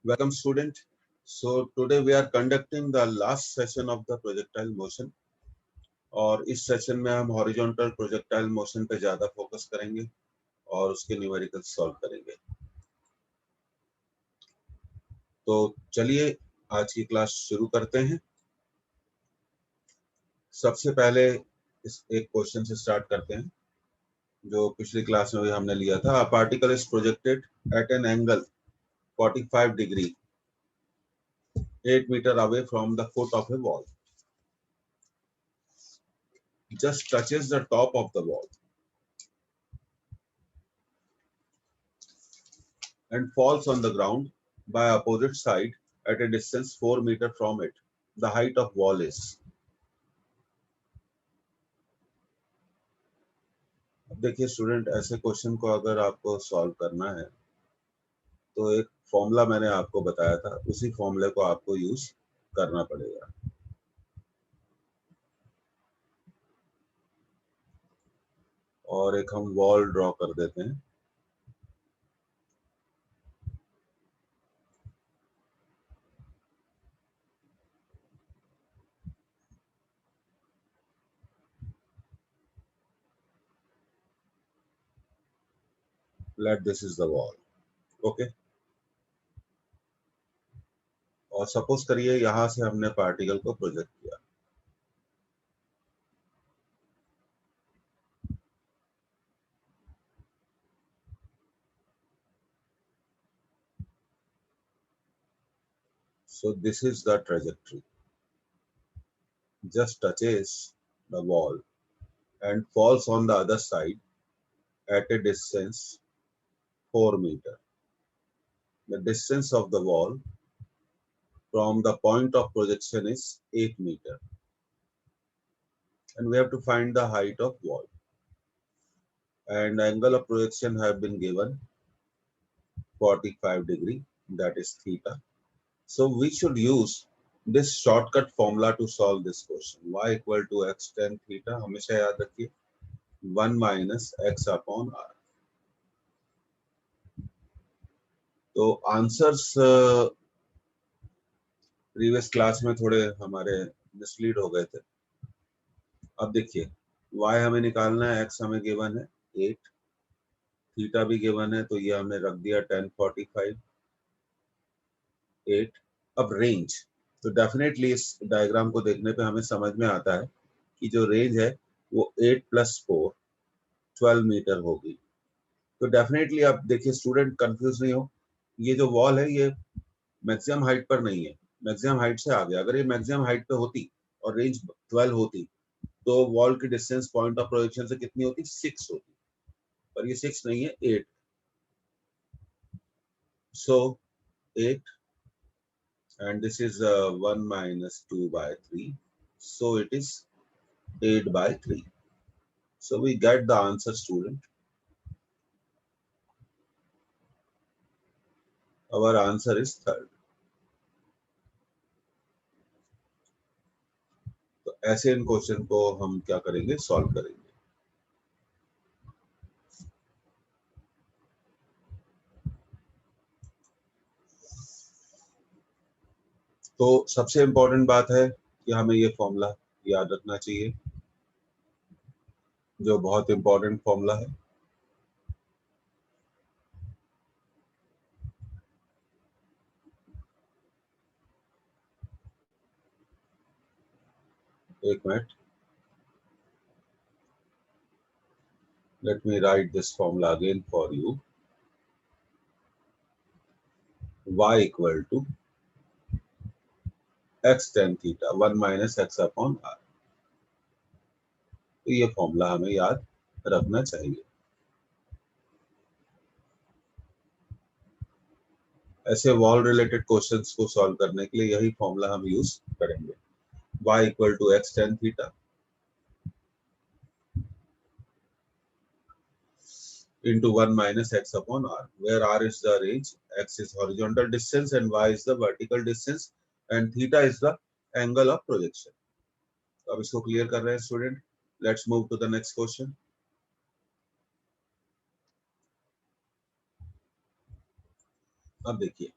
Welcome student. So today we are conducting the last session of the projectile motion और इस session में हम horizontal projectile motion पे ज्यादा फोकस करेंगे और उसके न्यूमेरिकल सॉल्व करेंगे। तो चलिए आज की क्लास शुरू करते हैं। सबसे पहले इस एक क्वेश्चन से स्टार्ट करते हैं जो पिछली क्लास में भी हमने लिया था। A particle is projected at an angle 45 degree 8 metre away from the foot of a wall, just touches the top of the wall and falls on the ground by opposite side at a distance 4 meter from it. The height of wall is. अब देखिए student, ऐसे question को अगर आपको solve करना है तो एक फॉर्मूला मैंने आपको बताया था, उसी फॉर्मूले को आपको यूज करना पड़ेगा। और एक हम वॉल ड्रॉ कर देते हैं। Let this is the wall, okay. और सपोज करिए यहां से हमने पार्टिकल को प्रोजेक्ट किया। So this is the trajectory. Just touches the wall and falls on the other side at a distance 4 meter. The distance of the wall from the point of projection is 8 meter. And we have to find the height of wall. And angle of projection have been given 45 degree, that is theta. So we should use this shortcut formula to solve this question. Y equal to x tan theta, हमेशा याद रखिए, 1 minus x upon r. तो answers previous class में थोड़े हमारे mislead हो गए थे। अब देखिए y हमें निकालना है, x हमें गिवन है 8, थीटा भी गिवन है तो ये हमने रख दिया 10 45 8। अब रेंज, तो डेफिनेटली इस डायग्राम को देखने पे हमें समझ में आता है कि जो रेंज है वो 8 + 4 12 मीटर होगी। तो डेफिनेटली आप देखिए स्टूडेंट कंफ्यूज नहीं हो, ये जो वॉल है ये मैक्सिमम हाइट पर नहीं है, मैक्सिमम हाइट से आगे। अगर ये मैक्सिमम हाइट पे होती और रेंज 12 होती तो वॉल की डिस्टेंस पॉइंट ऑफ प्रोजेक्शन से कितनी होती, 6 होती, पर ये 6 नहीं है, 8। सो 8 and this is 1 minus 2 by 3, so it is 8 by 3. So we get the answer student. Our answer is third. तो ऐसे इन क्वेश्चन को हम क्या करेंगे, सॉल्व करेंगे। तो सबसे इंपॉर्टेंट बात है कि हमें ये फॉर्मूला याद रखना चाहिए, जो बहुत इंपॉर्टेंट फॉर्मूला है। एक minute, let me write this formula again for you. Y equal to x tan theta 1 minus x upon r. तो ये फॉर्मूला हमें याद रखना चाहिए। ऐसे वॉल रिलेटेड क्वेश्चंस को सॉल्व करने के लिए यही फॉर्मूला हम यूज करेंगे। y equal to x tan theta into 1 minus x upon r, where r is the range, x is horizontal distance and y is the vertical distance and theta is the angle of projection. तो अब इसको clear कर रहे हैं student. Let's move to the next question. अब देखिए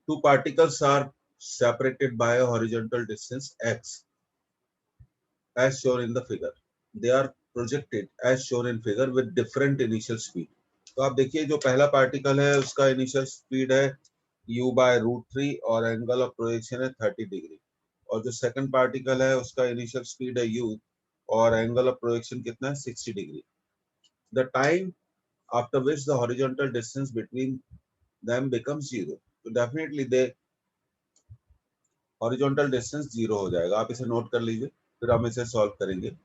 two particles are separated by a horizontal distance x as shown in the figure. They are projected as shown in figure with different initial speed. तो आप देखिए जो पहला particle है उसका initial speed है u बाय रूट थ्री और angle of projection है 30 डिग्री, और जो सेकंड पार्टिकल है उसका इनिशियल स्पीड है u और एंगल ऑफ प्रोजेक्शन कितना है 60 degree. The time after which the horizontal distance between them becomes zero. तो definitely the horizontal distance zero हो जाएगा. आप इसे नोट कर लीजिए, फिर हम इसे सॉल्व करेंगे.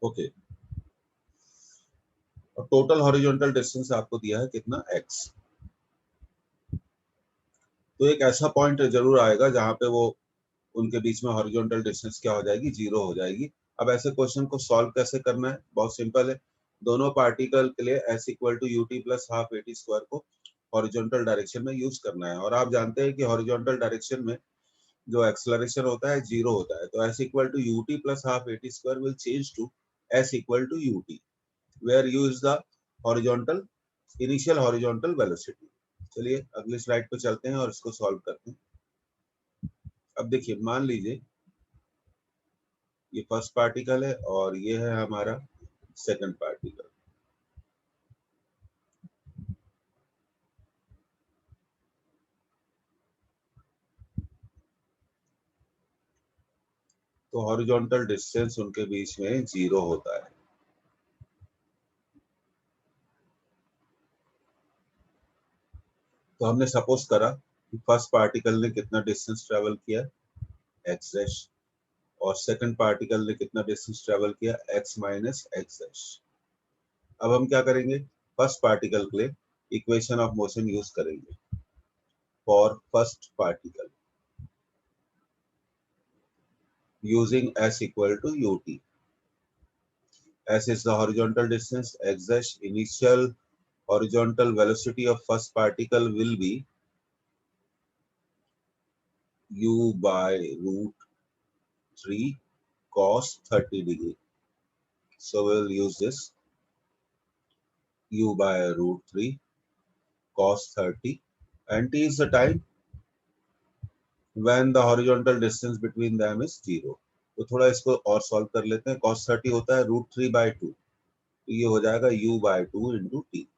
ओके, और टोटल हॉरिजॉन्टल डिस्टेंस आपको दिया है कितना x. तो एक ऐसा पॉइंट जरूर आएगा जहां पे वो उनके बीच में हॉरिजॉन्टल डिस्टेंस क्या हो जाएगी, जीरो हो जाएगी. अब ऐसे क्वेश्चन को सॉल्व कैसे करना है, बहुत सिंपल है. दोनों पार्टिकल के लिए s equal to u t plus half a t square को हॉरिजॉन्टल डायरेक्शन में यूज करना है. और आप जानते हैं कि हॉरिजॉन्टल डायरेक्शन में जो एक्सेलरेशन होता है जीरो होता है. तो s equal to u t plus half a t square will change to s equal to u t, where u is the horizontal initial horizontal velocity. चलिए अगली स्लाइड पे चलते हैं और इसको सॉल्व करते हैं. अब देखिए, मान लीजिए ये फर्स्ट पार्टिकल है और ये है हमारा सेकंड पार्टिकल. तो हॉरिजॉन्टल डिस्टेंस उनके बीच में जीरो होता है. तो हमने सपोज करा कि फर्स्ट पार्टिकल ने कितना डिस्टेंस ट्रेवल किया, एक्स डैश, और सेकंड पार्टिकल ने कितना डिस्टेंस ट्रेवल किया, एक्स माइनस एक्स डैश. अब हम क्या करेंगे, फर्स्ट पार्टिकल के लिए इक्वेशन ऑफ मोशन यूज करेंगे for first particle using s equal to ut. S is the horizontal distance, x dash initial horizontal velocity of first particle will be u by root 3 cos 30 degree. So we'll use this u by root 3 cos 30, and t is the time when the horizontal distance between them is 0. तो थोड़ा इसको और solve कर लेते हैं. cos 30 होता है root 3 by 2, तो ये हो जाएगा u बाय 2 इंटू टी.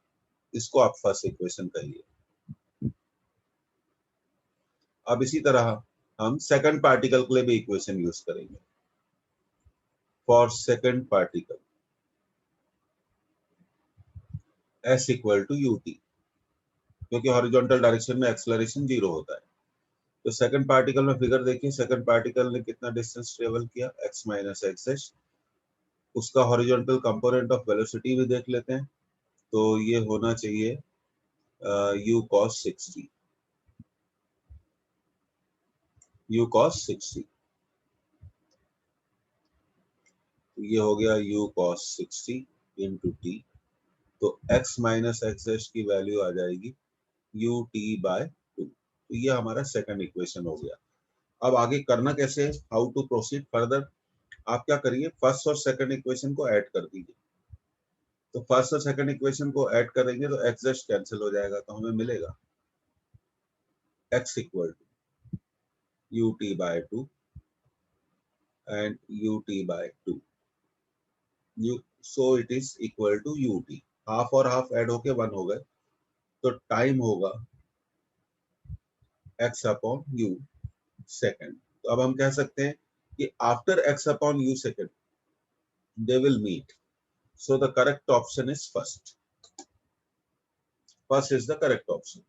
इसको आप फर्स्ट इक्वेशन कहिए. अब इसी तरह हम सेकंड पार्टिकल के लिए भी इक्वेशन यूज करेंगे for second particle s equal to ut, क्योंकि हॉरिजॉन्टल डायरेक्शन में एक्सेलरेशन जीरो होता है. तो सेकंड पार्टिकल में फिगर देखिए, सेकंड पार्टिकल ने कितना डिस्टेंस ट्रेवल किया, x माइनस एक्स एच. उसका हॉरिजॉन्टल कंपोनेंट ऑफ वेलोसिटी भी देख लेते हैं. तो ये होना चाहिए u cos 60, u cos 60. ये हो गया u cos 60 इंटू टी. तो x माइनस एक्स एच की वैल्यू आ जाएगी u t बाय 2. तो ये हमारा सेकंड इक्वेशन हो गया. अब आगे करना कैसे है, हाउ टू प्रोसीड फर्दर. आप क्या करिए, फर्स्ट और सेकंड इक्वेशन को ऐड कर दीजिए. तो फर्स्ट और सेकंड इक्वेशन को ऐड करेंगे तो एक्स डैश कैंसिल हो जाएगा, तो हमें मिलेगा x equal to u t by 2 and u t by 2. U so it is equal to u t. Half और हाफ ऐड होके 1 हो गए, तो टाइम होगा x अपॉन u सेकंड. तो अब हम कह सकते हैं कि after x upon u second they will meet. So the correct option is first. First is the correct option.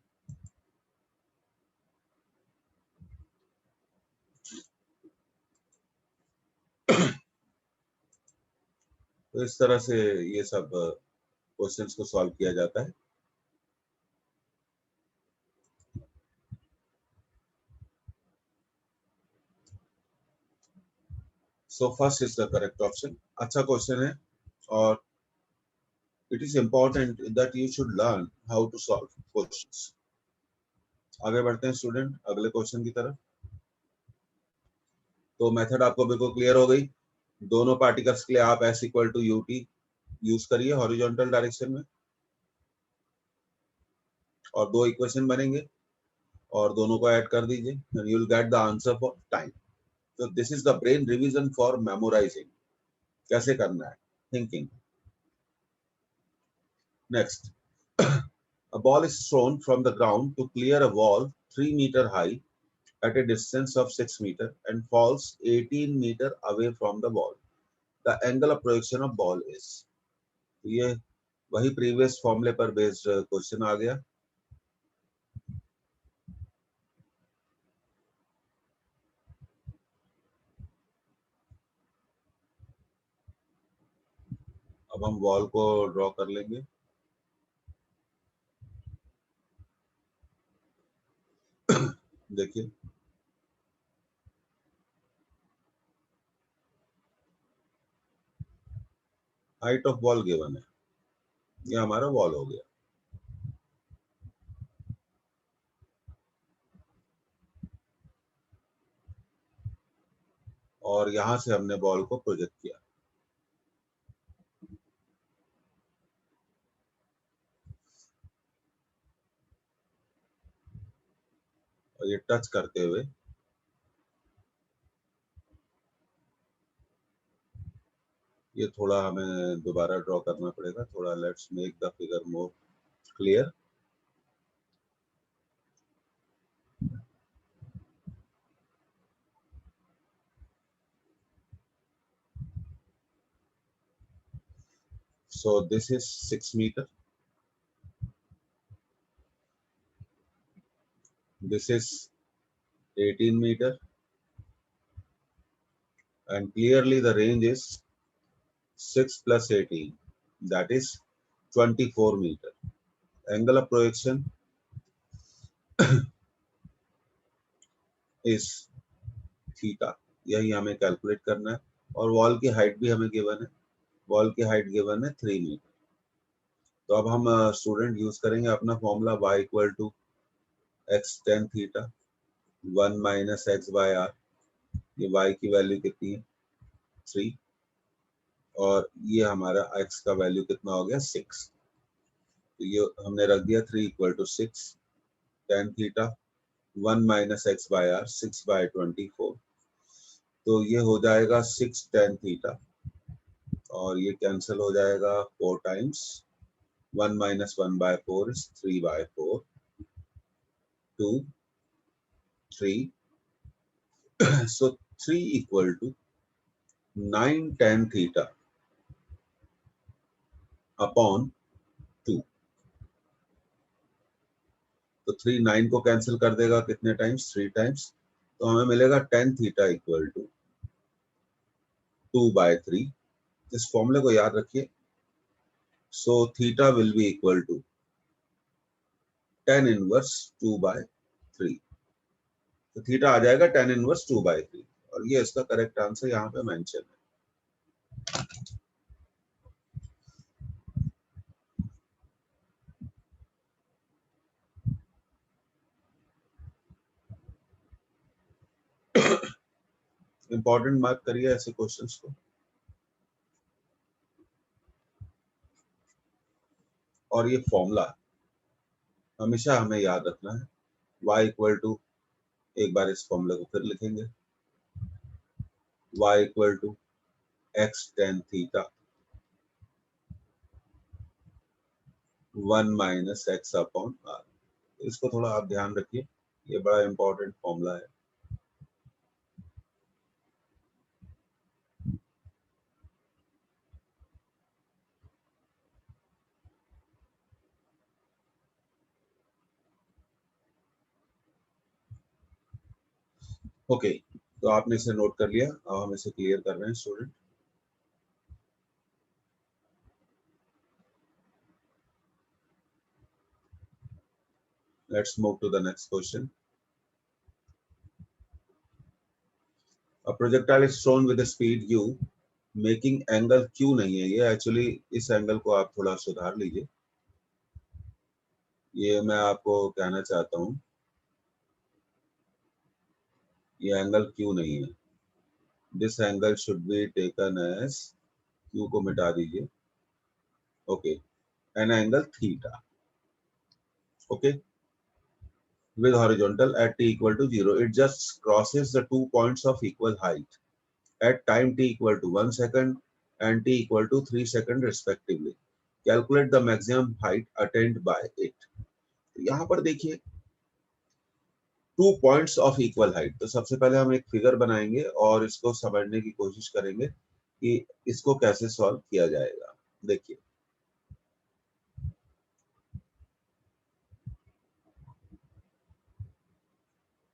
तो इस तरह से ये सब क्वेश्चंस को सॉल्व किया जाता है. So first is the correct option. अच्छा क्वेश्चन है, और it is important that you should learn how to solve questions. आगे बढ़ते हैं स्टूडेंट अगले क्वेश्चन की तरफ. तो मेथड आपको बिल्कुल क्लियर हो गई. दोनों पार्टिकल्स के लिए आप s equal to ut use करिए हॉरिजॉन्टल डायरेक्शन में, और दो इक्वेशन बनेंगे और दोनों को ऐड कर दीजिए and you will get the answer for time. तो this is the brain revision for memorising. कैसे करना है, thinking. Next, a ball is thrown from the ground to clear a wall 3 meter high at a distance of 6 meter and falls 18 meter away from the ball. The angle of projection of ball is। ये वही previous फॉर्मूले पर based question आ गया। अब हम wall को draw कर लेंगे। देखिए हाइट ऑफ वॉल गिवन है, ये हमारा वॉल हो गया। और यहां से हमने बॉल को प्रोजेक्ट किया, और ये टच करते हुए ये थोड़ा हमें दोबारा ड्रॉ करना पड़ेगा थोड़ा। Let's make the figure more clear. So this is 6 meter. This is 18 meter. And clearly the range is 6 plus 18. That is 24 meter. Angle of projection is theta. यही हमें कैलकुलेट करना है। और वॉल की हाइट भी हमें गिवन है। Wall की हाइट गिवन है 3 मीटर। तो अब हम स्टूडेंट यूज करेंगे अपना formula y equal to x tan theta 1 minus x by R. ये y की वैल्यू कितनी है 3, और ये हमारा x का वैल्यू कितना हो गया 6। तो ये हमने रख दिया 3 equal to 6 tan theta 1 minus x by R 6 by 24। तो ये हो जाएगा 6 tan थीटा, और ये कैंसिल हो जाएगा 4 times 1 minus 1 by 4 is 3 by 4 2 3। so 3 equal to 9 tan theta upon 2। तो 3 9 को कैंसिल कर देगा कितने टाइम्स 3 टाइम्स। तो हमें मिलेगा tan theta equal to 2 by 3। इस फॉर्मूले को याद रखिए। So theta will be equal to tan inverse 2 by 3। तो थीटा आ जाएगा tan इनवर्स 2 बाय 3, और ये इसका करेक्ट आंसर यहाँ पे मेंशन है। इंपॉर्टेंट मार्क करिए ऐसे क्वेश्चंस को। और ये फॉर्मूला हमेशा हमें याद रखना है। y इक्वल टू, एक बार इस फॉर्मूले को फिर लिखेंगे, y equal to x tan theta 1 minus x upon R. इसको थोड़ा आप ध्यान रखिए, ये बड़ा इंपॉर्टेंट फॉर्मूला है। ओके, तो आपने इसे नोट कर लिया। अब हम इसे क्लियर कर रहे हैं student. Let's move to the next question. A projectile is thrown with a speed u making angle q नहीं है ये, एक्चुअली इस एंगल को आप थोड़ा सुधार लीजिए। ये मैं आपको कहना चाहता हूँ, ये एंगल क्यू नहीं है, this angle should be taken as, q को मिटा दीजिए, okay, an angle theta, okay, with horizontal at t equal to 0. It just crosses the 2 points of equal height at time t equal to 1 second and t equal to 3 seconds respectively. Calculate the maximum height attained by it. यहाँ पर देखिए 2 points of equal height. तो सबसे पहले हम एक figure बनाएंगे और इसको समझने की कोशिश करेंगे कि इसको कैसे सॉल्व किया जाएगा। देखिए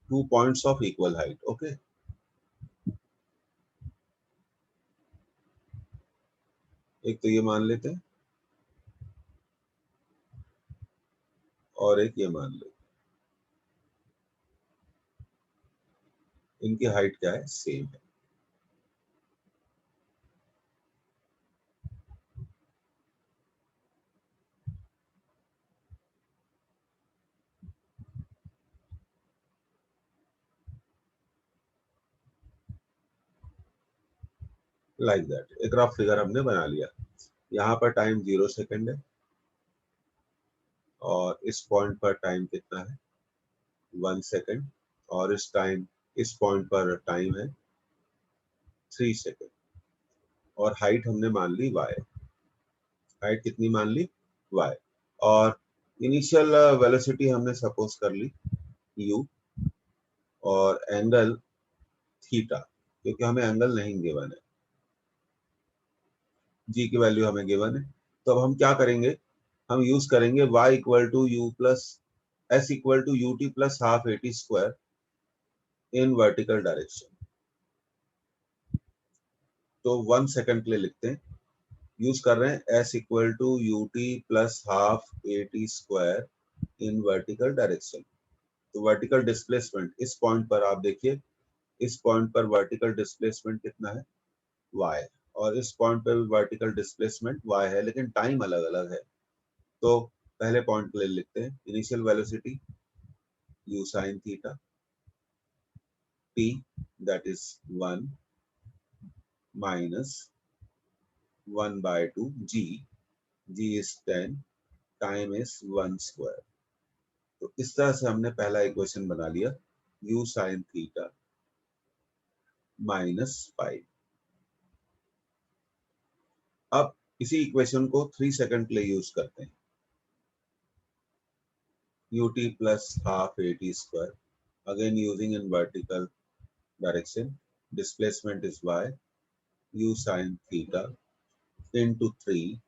2 points of equal height, okay? एक तो ये मान लेते हैं और एक ये मान लेते हैं, इनकी हाइट क्या है, सेम है। लाइक दैट एक रफ फिगर हमने बना लिया। यहाँ पर टाइम 0 सेकंड है और इस पॉइंट पर टाइम कितना है, 1 सेकंड, और इस पॉइंट पर टाइम है 3 सेकंड, और हाइट हमने मान ली y। हाइट कितनी मान ली, y, और इनिशियल वेलोसिटी हमने सपोज कर ली u, और एंगल थीटा, क्योंकि हमें एंगल नहीं गिवन है, g की वैल्यू हमें गिवन है। तो अब हम क्या करेंगे, हम यूज करेंगे y equal to u plus s equal to u t plus half a t square in vertical direction. तो 1 सेकंड के लिए लिखते हैं, यूज कर रहे हैं s equal to u t plus half a t square in vertical direction. तो vertical displacement इस पॉइंट पर आप देखिए, इस पॉइंट पर वर्टिकल डिस्प्लेसमेंट कितना है, y, और इस पॉइंट पर भी वर्टिकल डिस्प्लेसमेंट y है, लेकिन टाइम अलग अलग है। तो पहले पॉइंट के लिए लिखते हैं initial velocity u sin theta, t that is 1 minus 1 by 2 g, g is 10, time is 1 square। तो इस तरह से हमने पहला इक्वेशन बना लिया, u sin थीटा माइनस 5। अब इसी इक्वेशन को 3 सेकंड के लिए यूज करते हैं, ut plus half at square, again using in vertical direction, displacement is y, u sin theta into 3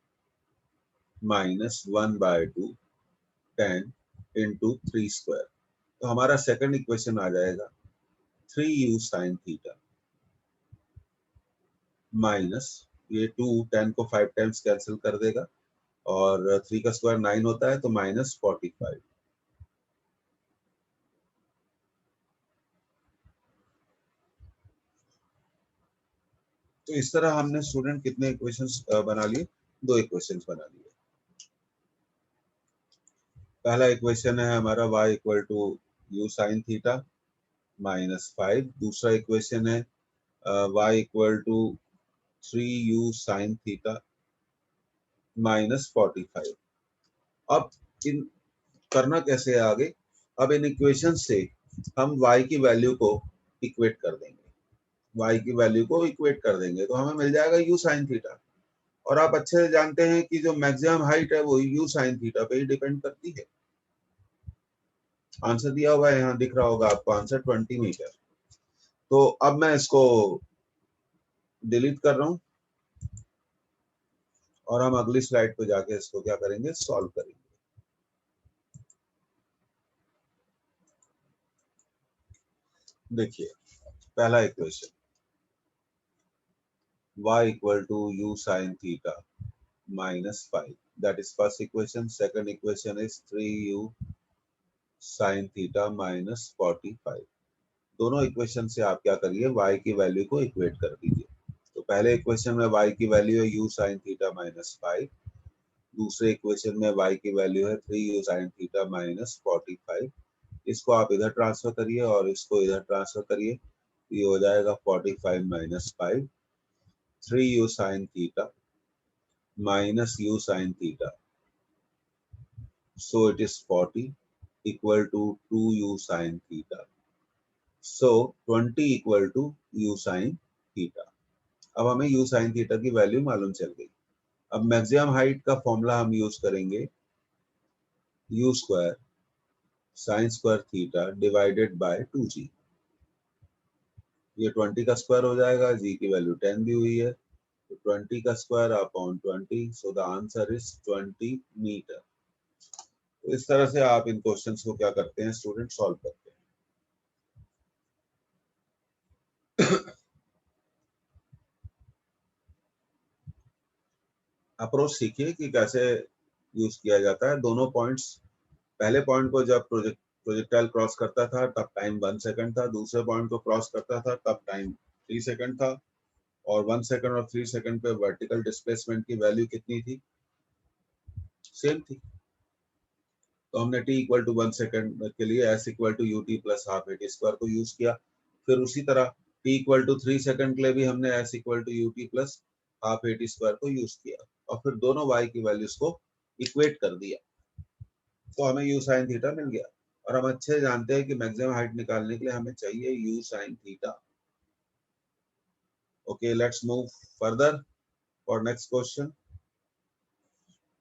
minus 1 by 2 10 into 3 square। तो हमारा सेकंड इक्वेशन आ जाएगा 3u sin थीटा माइनस, ये 2 10 को 5 टाइम्स कैंसिल कर देगा, और 3 का स्क्वायर 9 होता है, तो माइनस 45। तो इस तरह हमने स्टूडेंट कितने इक्वेशंस बना लिए, 2 इक्वेशंस बना लिए। पहला इक्वेशन है हमारा y equal to u sine theta minus 5। दूसरा इक्वेशन है y equal to 3u sine theta minus 45। अब इन करना कैसे है आगे, अब इन इक्वेशन से हम y की वैल्यू को इक्वेट कर देंगे, y की वैल्यू को इक्वेट कर देंगे, तो हमें मिल जाएगा u साइन थीटा। और आप अच्छे से जानते हैं कि जो मैक्सिमम हाइट है वो u साइन थीटा पे ही डिपेंड करती है। आंसर दिया हुआ है, यहाँ दिख रहा होगा आपको आंसर 20 मीटर। तो अब मैं इसको डिलीट कर रहा हूँ और हम अगली स्लाइड पे जाके इसको क्या करेंगे, सॉल्व करेंगे। देखिए पहला equation y equal to u sin theta minus 5, that is first equation. Second equation is 3u sin theta minus 45। दोनों इक्वेशन से आप क्या करिए, y की वैल्यू को इक्वेट कर दीजिए। तो पहले इक्वेशन में y की वैल्यू है u sin थीटा minus 5, दूसरे इक्वेशन में y की वैल्यू है 3u sin थीटा minus 45। इसको आप इधर ट्रांसफर करिए और इसको इधर ट्रांसफर करिए, ये हो जाएगा 45 minus 5, 3u sine theta minus u sine theta, so it is 40 equal to 2u sin theta, so 20 equal to u sin theta। अब हमें u sin theta की वैल्यू मालूम चल गई। अब मैक्सिमम हाइट का फॉर्मूला हम यूज करेंगे u square sine square theta divided by 2g। ये 20 का स्क्वायर हो जाएगा, g की वैल्यू 10 दी हुई है, तो 20 का square upon 20, so the answer is 20 metre. तो इस तरह से आप इन क्वेश्चंस को क्या करते हैं स्टूडेंट, सॉल्व करते हैं। अप्रोच सीखिए कि कैसे यूज किया जाता है। दोनों पॉइंट्स, पहले पॉइंट को जब प्रोजेक्टाइल क्रॉस करता था तब टाइम 1 सेकंड था, दूसरे पॉइंट को क्रॉस करता था तब टाइम 3 सेकंड था, और 1 सेकंड और 3 सेकंड पे वर्टिकल डिस्प्लेसमेंट की वैल्यू कितनी थी, सेम थी। तो हमने t इक्वल टू 1 सेकंड के लिए s equal to u t plus half a t square को यूज किया। फिर उसी तरह t इक्वल टू 3 सेकंड के लिए भी हमने s equal to u t plus half a t square को यूज किया, और फिर दोनों y की वैल्यूज को इक्वेट कर दिया, तो हमें u साइन थीटा मिल गया। और हम अच्छे जानते हैं कि मैक्सिमम हाइट निकालने के लिए हमें चाहिए u sine theta. Okay, let's move further for next question.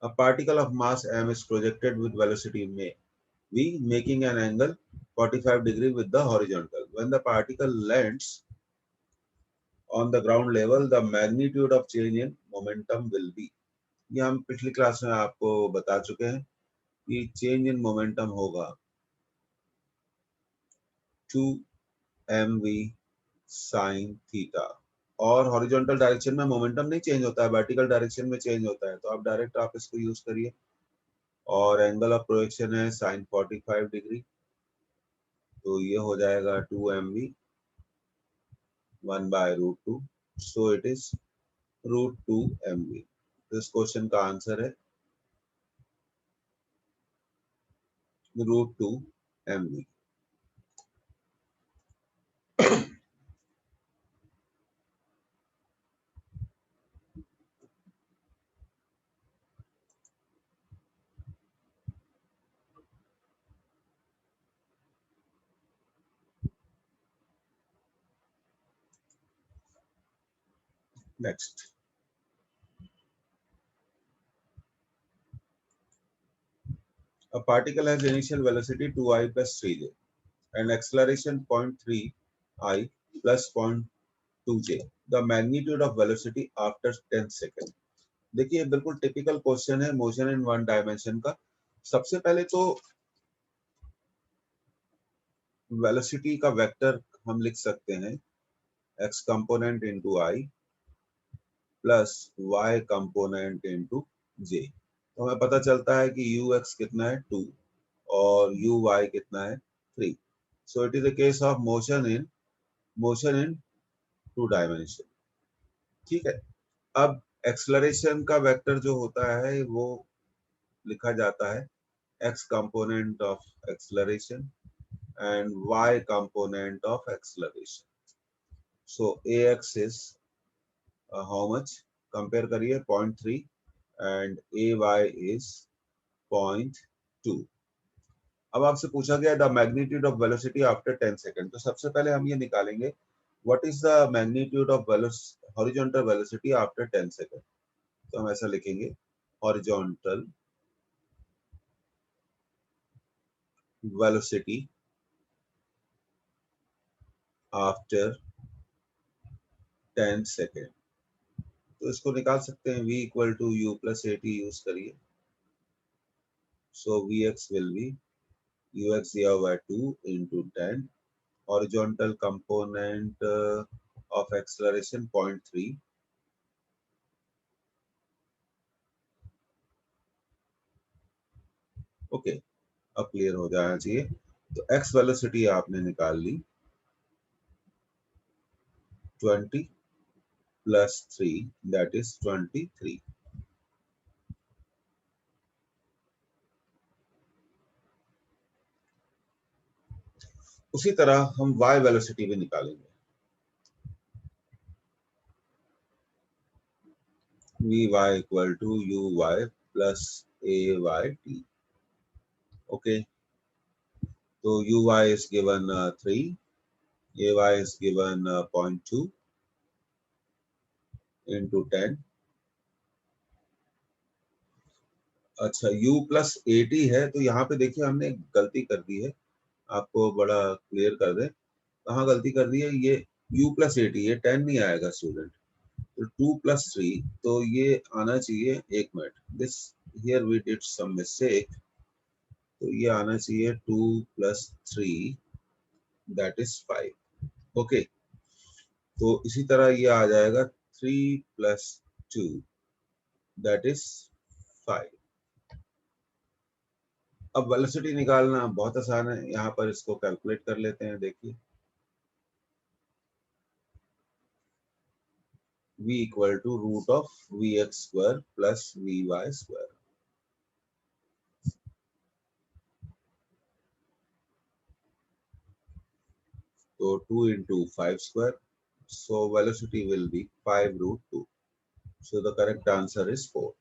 A particle of mass m is projected with velocity v, making an angle 45 degree with the horizontal. When the particle lands on the ground level, the magnitude of change in momentum will be। ये हम पिछली class में आपको बता चुके हैं कि change in momentum होगा 2mv sin थीटा, और हॉरिजॉन्टल डायरेक्शन में मोमेंटम नहीं चेंज होता है, वर्टिकल डायरेक्शन में चेंज होता है, तो आप डायरेक्ट आप इसको यूज करिए। और एंगल ऑफ प्रोजेक्शन है sin 45 डिग्री, तो ये हो जाएगा 2mv 1/√2, so it is √2mv। तो इस क्वेश्चन का आंसर है √2mv। Next, a particle has initial velocity 2i plus 3j and acceleration 0.3i plus 0.2j, the magnitude of velocity after 10 second. देखिए बिल्कुल टिपिकल क्वेश्चन है मोशन इन वन डायमेंशन का। सबसे पहले तो वेलोसिटी का वेक्टर हम लिख सकते हैं x component into I plus y component into j। तो हमें पता चलता है कि ux कितना है 2 और uy कितना है 3। सो it is a case of motion in 2 dimension. ठीक है, अब एक्सलरेशन का वेक्टर जो होता है वो लिखा जाता है x component of acceleration and y component of acceleration. So ax is how much? Compare करिए 0.3 and ay is 0.2। अब आपसे पूछा गया the magnitude of velocity after 10 second, तो सबसे पहले हम ये निकालेंगे what is the magnitude of horizontal velocity after 10 second. तो हम ऐसा लिखेंगे हॉरिजॉन्टल वेलोसिटी आफ्टर 10 सेकंड। तो इसको निकाल सकते हैं v equal to u plus a t use करिए, so vx will be ux दिया हुआ है 2 into 10, horizontal component of acceleration 0.3, okay. अब क्लियर हो जाना चाहिए। तो x वेलोसिटी आपने निकाल ली 20 प्लस 3 दैट इज 23। उसी तरह हम y वेलोसिटी भी निकालेंगे। Vy equal to Uy plus Ayt. Okay, so Uy is given 3, Ay is given 0.2 into 10. अच्छा u प्लस 80 है, तो यहाँ पे देखिए हमने गलती कर दी है, आपको बड़ा क्लियर कर दे कहाँ गलती कर दी है। ये u प्लस 80, ये 10 नहीं आएगा स्टूडेंट, तो 2 प्लस 3, तो ये आना चाहिए, एक minute, this here we did some mistake, तो ये आना चाहिए 2 प्लस 3, दैट इज 5। ओके, तो इसी तरह ये आ जाएगा 3 प्लस 2, दैट इज 5। अब वेलोसिटी निकालना बहुत आसान है, यहाँ पर इसको कैलकुलेट कर लेते हैं। देखिए v equal to root of vx square plus vy square. तो 2 into 5 square, so velocity will be 5 root 2, so the correct answer is 4।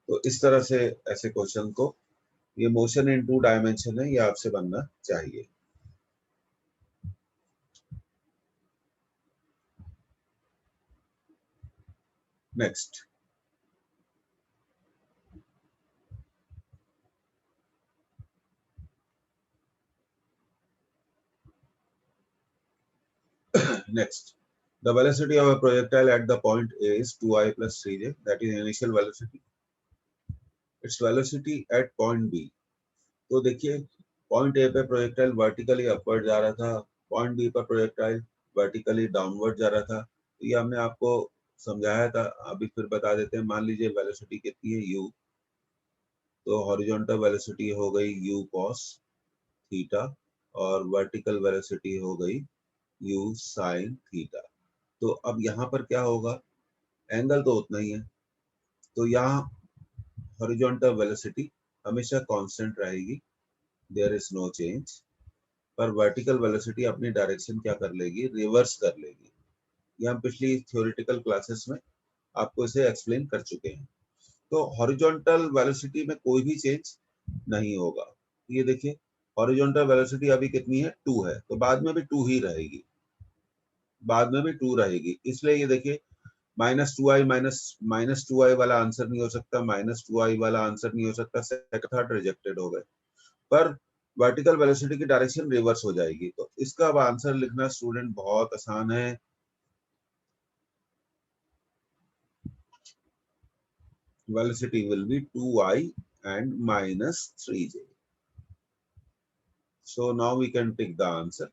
तो इस तरह से ऐसे क्वेश्चन को, ये मोशन इन 2 डायमेंशन है, ये आपसे बनना चाहिए। Next, next, the velocity of a projectile at the point A is 2i plus 3j, that is initial velocity, its velocity at point B। तो देखिए पॉइंट ए पे प्रोजेक्टाइल वर्टिकली अपवर्ड जा रहा था, पॉइंट बी पर projectile vertically downward जा रहा था, तो ये हमने आपको समझाया था, अभी फिर बता देते हैं। मान लीजिए वेलोसिटी कितनी है u, तो हॉरिजॉन्टल वेलोसिटी हो गई u cos थीटा, और वर्टिकल वेलोसिटी हो गई u sin थीटा। तो अब यहाँ पर क्या होगा, एंगल तो उतना ही है, तो यहाँ हॉरिजॉन्टल वेलोसिटी हमेशा कांस्टेंट रहेगी, देयर इज नो चेंज, पर वर्टिकल वेलोसिटी अपनी डायरेक्शन क्या कर लेगी, रिवर्स कर लेगी। ये हम पिछली थ्योरेटिकल क्लासेस में आपको इसे एक्सप्लेन कर चुके हैं। तो हॉरिजॉन्टल वेलोसिटी में कोई भी चेंज नहीं होगा। ये देखिए हॉरिजॉन्टल वेलोसिटी अभी कितनी है, 2 है, तो बाद में भी 2 ही रहेगी, बाद में भी 2 रहेगी। इसलिए ये देखिए -2i माइनस 2i वाला आंसर नहीं हो सकता, -2i वाला आंसर नहीं हो सकता, सेकंड थर्ड रिजेक्टेड हो गए। पर वर्टिकल वेलोसिटी की डायरेक्शन रिवर्स हो जाएगी, तो इसका अब आंसर लिखना स्टूडेंट बहुत आसान है। Velocity will be 2i and -3j. So now we can take the answer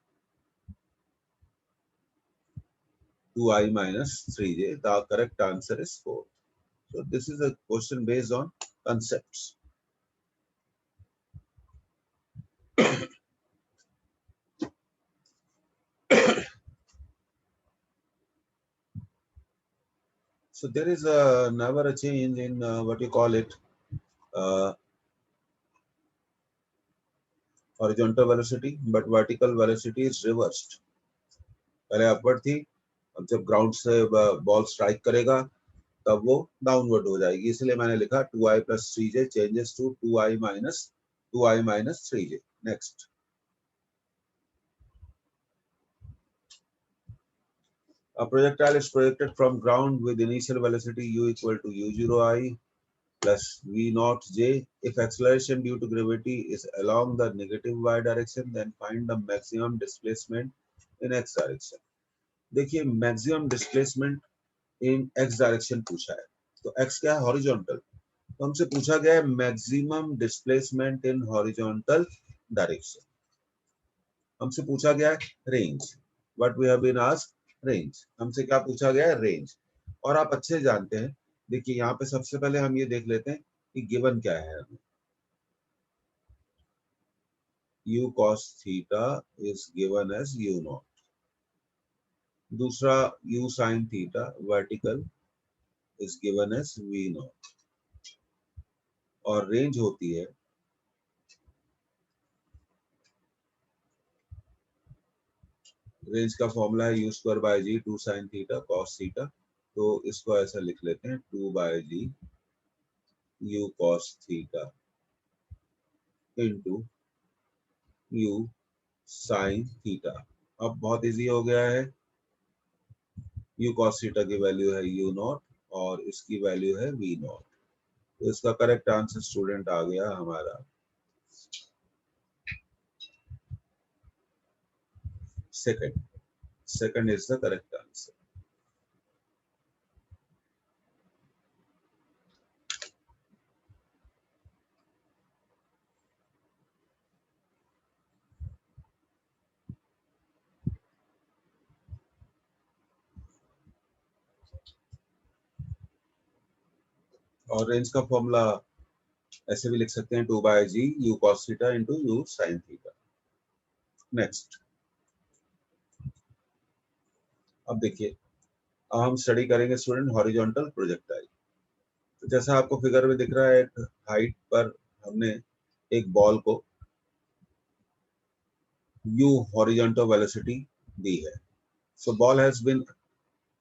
2i minus 3j. The correct answer is 4. So this is a question based on concepts. So there is never a change in what you call it, uh, horizontal velocity, but vertical velocity is reversed. पहले upward थी, अब जब ground से ball strike करेगा तब वो downward हो जाएगी, इसलिए मैंने लिखा 2i plus 3j changes to 2i minus 3j। Next, a projectile is projected from ground with initial velocity u equal to u0i plus v0 j. If acceleration due to gravity is along the negative y direction, then find the maximum displacement in x direction। देखिए maximum displacement इन x direction पूछा है, तो x क्या है, horizontal, तो हमसे पूछा गया है maximum displacement in horizontal direction, हमसे पूछा गया है range, what we have been asked range, हमसे क्या पूछा गया है, रेंज। और आप अच्छे जानते हैं, देखिए यहाँ पे सबसे पहले हम ये देख लेते हैं कि गिवन क्या है हमें, u cos theta is given as u0, दूसरा u sin theta vertical is given as v0, और रेंज होती है रेंज का फॉर्मूला है u square by g 2 sine theta cos theta, तो इसको ऐसा लिख लेते हैं 2 by g u cos theta into u sine theta. अब बहुत इजी हो गया है, यू कॉस थीटा की वैल्यू है यू नॉट और इसकी वैल्यू है वी नॉट। तो इसका करेक्ट आंसर स्टूडेंट आ गया हमारा second. Second is the correct answer. और रेंज का फॉर्मूला ऐसे भी लिख सकते हैं 2 by g u cos theta into u sine theta. Next, अब देखिए, अब हम स्टडी करेंगे स्टूडेंट हॉरिजॉन्टल प्रोजेक्टाइल। तो जैसा आपको फिगर में दिख रहा है, एक हाइट पर हमने एक बॉल को u horizontal velocity दी है। So ball has been,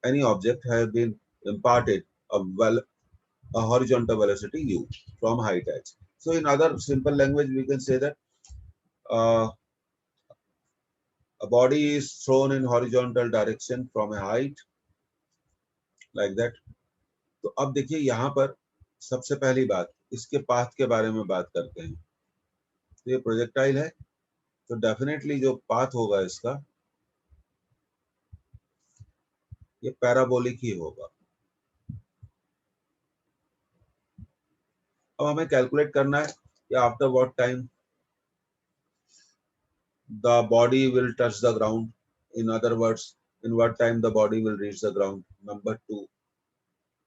any object has been imparted a horizontal velocity u from height h. So in other simple language we can say that uh, a body is thrown in horizontal direction from a height like that. तो अब देखिए यहाँ पर सबसे पहली बात इसके path के बारे में बात करते हैं। तो ये प्रोजेक्टाइल है, तो डेफिनेटली जो पाथ होगा इसका ये पैराबोलिक ही होगा। अब हमें कैलकुलेट करना है कि after what time the body will touch the ground. In other words, in what time the body will reach the ground. Number two,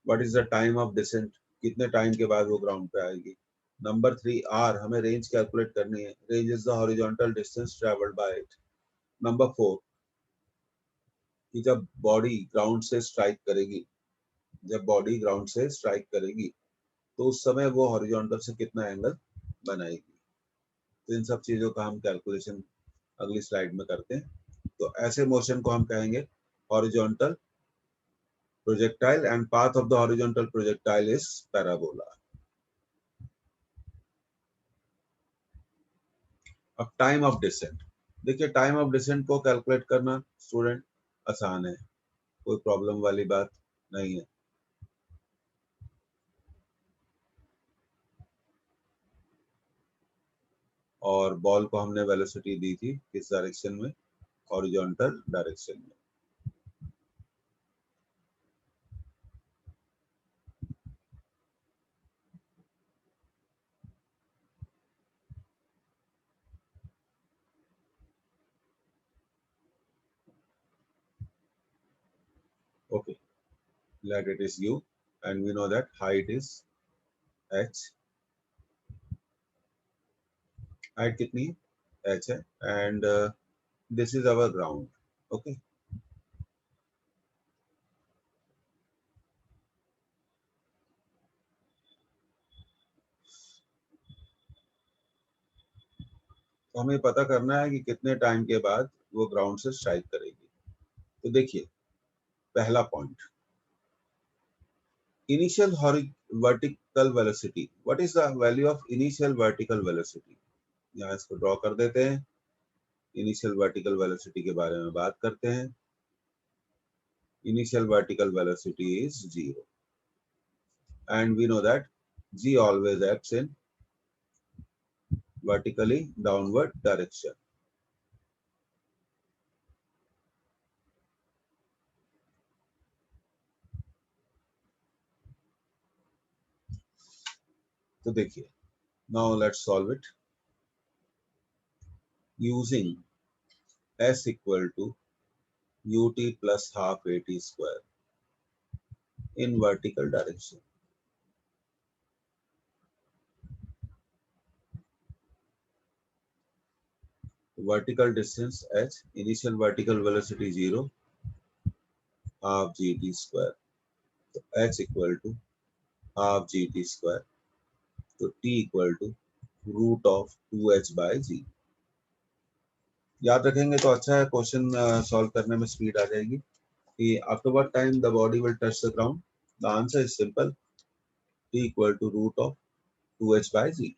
what is the time of descent? कितने time के बाद वो ground पे आएगी। Number three, are, हमें range calculate करनी है। Range is the horizontal distance travelled by it. Number four, कि जब बॉडी ग्राउंड से स्ट्राइक करेगी, जब बॉडी ग्राउंड से स्ट्राइक करेगी तो उस समय वो हॉरिजॉन्टल से कितना एंगल बनाएगी। तो इन सब चीजों का हम कैलकुलेशन अगली स्लाइड में करते हैं। तो ऐसे मोशन को हम कहेंगे horizontal projectile and path of the horizontal projectile is parabola. अब टाइम ऑफ डिसेंट, देखिए टाइम ऑफ डिसेंट को कैलकुलेट करना स्टूडेंट आसान है, कोई प्रॉब्लम वाली बात नहीं है। और बॉल को हमने वेलोसिटी दी थी किस डायरेक्शन में, हॉरिजॉन्टल डायरेक्शन में। Okay, let it is u and we know that height is h। Height कितनी है, h है, and this is our ground. Okay, तो हमें पता करना है कि कितने टाइम के बाद वो ग्राउंड से स्ट्राइक करेगी। तो देखिए पहला point, initial vertical velocity, what is the value of initial vertical velocity. यहाँ इसको ड्रॉ कर देते हैं। इनिशियल वर्टिकल वेलोसिटी के बारे में बात करते हैं। Initial vertical velocity is 0 and we know that g always acts in vertically downward direction। तो देखिए, now let's solve it using s equal to ut plus half at square in vertical direction। vertical distance h, initial vertical velocity 0, half gt square, तो h equal to half gt square, तो t equal to root of 2h by g। याद रखेंगे तो अच्छा है, question solve करने में speed आ जाएगी। कि after what time the body will touch the ground, the answer is simple, t equal to root of 2h by g।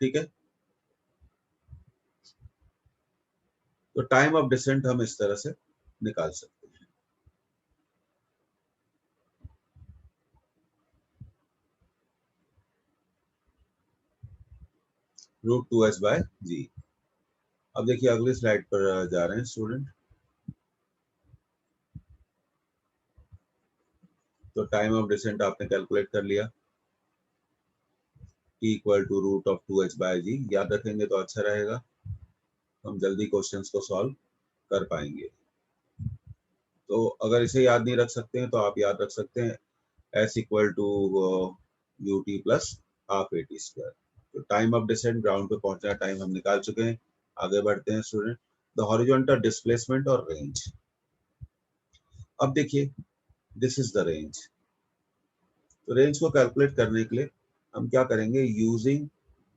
ठीक है, तो टाइम ऑफ डिसेंट हम इस तरह से निकाल सकते हैं। Root 2h by g। अब देखिए अगली स्लाइड पर जा रहे हैं स्टूडेंट। तो टाइम ऑफ डिसेंट आपने कैलकुलेट कर लिया, t equal to root of 2h by g। याद रखेंगे तो अच्छा रहेगा, हम जल्दी क्वेश्चंस को सॉल्व कर पाएंगे। तो अगर इसे याद नहीं रख सकते हैं तो आप याद रख सकते हैं s equal to u t plus half a t square. तो टाइम ऑफ डिसेंट, ग्राउंड पे पहुंचने का टाइम हम निकाल चुके हैं। आगे बढ़ते हैं स्टूडेंट, द हॉरिजॉन्टल डिस्प्लेसमेंट और रेंज। अब देखिए दिस इज द रेंज। तो रेंज को कैलकुलेट करने के लिए हम क्या करेंगे, using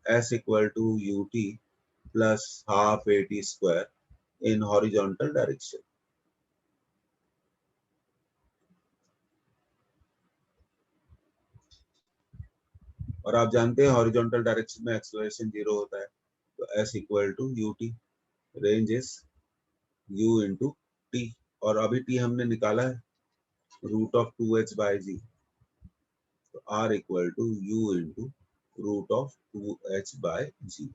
s equal to u t plus half a t square in horizontal direction. और आप जानते हैं हॉरिजॉन्टल डायरेक्शन में एक्सेलरेशन जीरो होता है। तो s equal to u t, range is u into t, और अभी t हमने निकाला है root of 2h by g। तो r equal to u into root of 2h by g।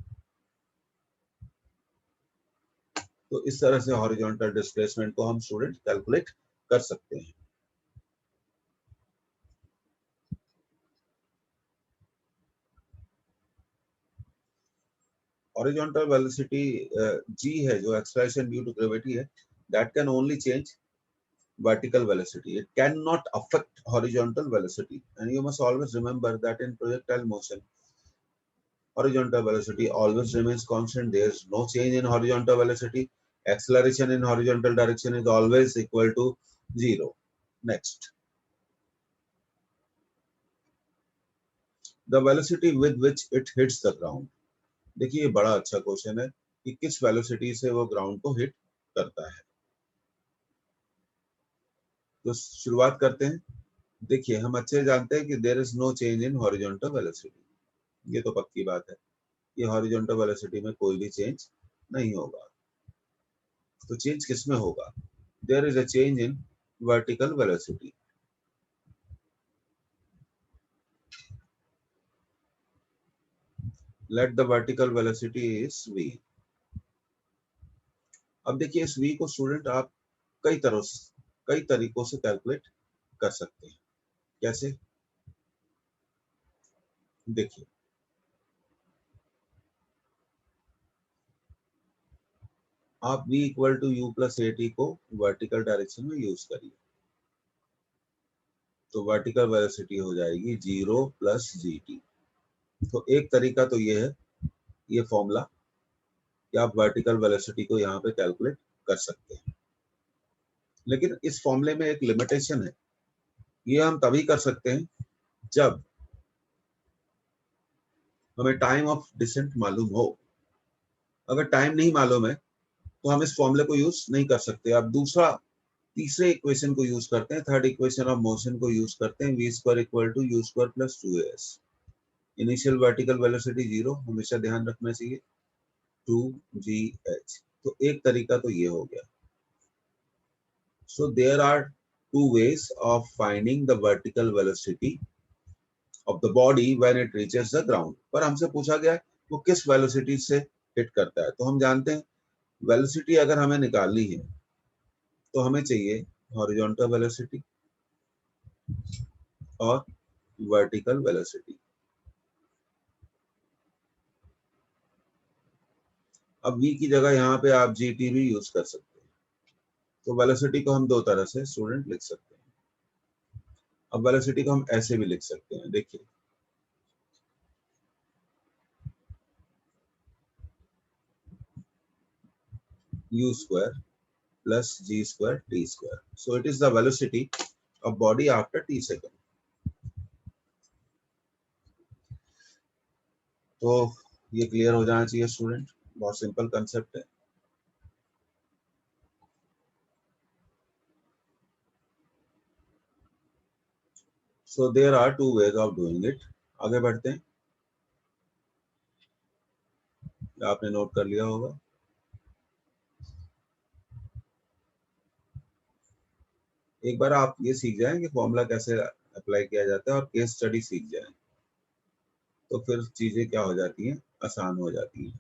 तो इस तरह से हॉरिजॉन्टल डिस्प्लेसमेंट को हम स्टूडेंट कैलकुलेट कर सकते हैं। हॉरिजॉन्टल वेलोसिटी g है, जो एक्सेलरेशन ड्यू टू ग्रेविटी है, that can only change vertical velocity. It cannot affect horizontal velocity. And you must always remember that in projectile motion, horizontal velocity always remains constant. There is no change in horizontal velocity. Acceleration in horizontal direction is always equal to zero. Next, the velocity with which it hits the ground. देखिए ये बड़ा अच्छा question है कि किस velocity से वो ground को हिट करता है। तो शुरुआत करते हैं। देखिए हम अच्छे जानते हैं कि there is no change in horizontal velocity, ये तो पक्की बात है। ये हॉरिजॉन्टल वेलोसिटी में कोई भी चेंज नहीं होगा। तो चेंज किस में होगा, there is a change in vertical velocity. Let the vertical velocity is v। अब देखिए इस v को स्टूडेंट आप कई तरीकों से कैलकुलेट कर सकते हैं। कैसे, देखिए आप v equal to u plus a t को वर्टिकल डायरेक्शन में यूज करिए। तो वर्टिकल वेलोसिटी हो जाएगी 0 प्लस जी टी। तो एक तरीका तो ये है, ये फॉर्मूला, कि आप वर्टिकल वेलोसिटी को यहाँ पे कैलकुलेट कर सकते हैं। लेकिन इस फॉर्मूले में एक लिमिटेशन है, ये हम तभी कर सकते हैं जब हमें टाइम ऑफ डिसेंट मालूम हो। अगर टाइम नहीं मालूम है तो हम इस फॉर्मूले को यूज नहीं कर सकते। अब दूसरा तीसरे इक्वेशन को यूज करते हैं, थर्ड इक्वेशन ऑफ मोशन को यूज करते हैं, v square equal to u square plus 2as। Initial vertical velocity 0 हमेशा ध्यान रखना चाहिए, 2gh। तो एक तरीका तो ये हो गया। So there are two ways of finding the vertical velocity of the body when it reaches the ground. पर हमसे पूछा गया वो किस वेलोसिटी से हिट करता है। तो हम जानते हैं वेलोसिटी अगर हमें निकालनी है तो हमें चाहिए हॉरिजॉन्टल वेलोसिटी और वर्टिकल वेलोसिटी। अब v की जगह यहाँ पे आप gt भी यूज कर सकते हैं। तो वेलोसिटी को हम दो तरह से स्टूडेंट लिख सकते हैं। अब वेलोसिटी को हम ऐसे भी लिख सकते हैं, देखिए u square plus g square t square. So it is the velocity of body after t second. तो ये क्लियर हो जाना चाहिए स्टूडेंट। बहुत सिंपल कंसेप्ट है। So there are two ways of doing it. आगे बढ़ते हैं, आपने नोट कर लिया होगा। एक बार आप ये सीख जाएं कि फॉर्मूला कैसे अप्लाई किया जाता है और केस स्टडी सीख जाएं, तो फिर चीजें क्या हो जाती हैं, आसान हो जाती हैं।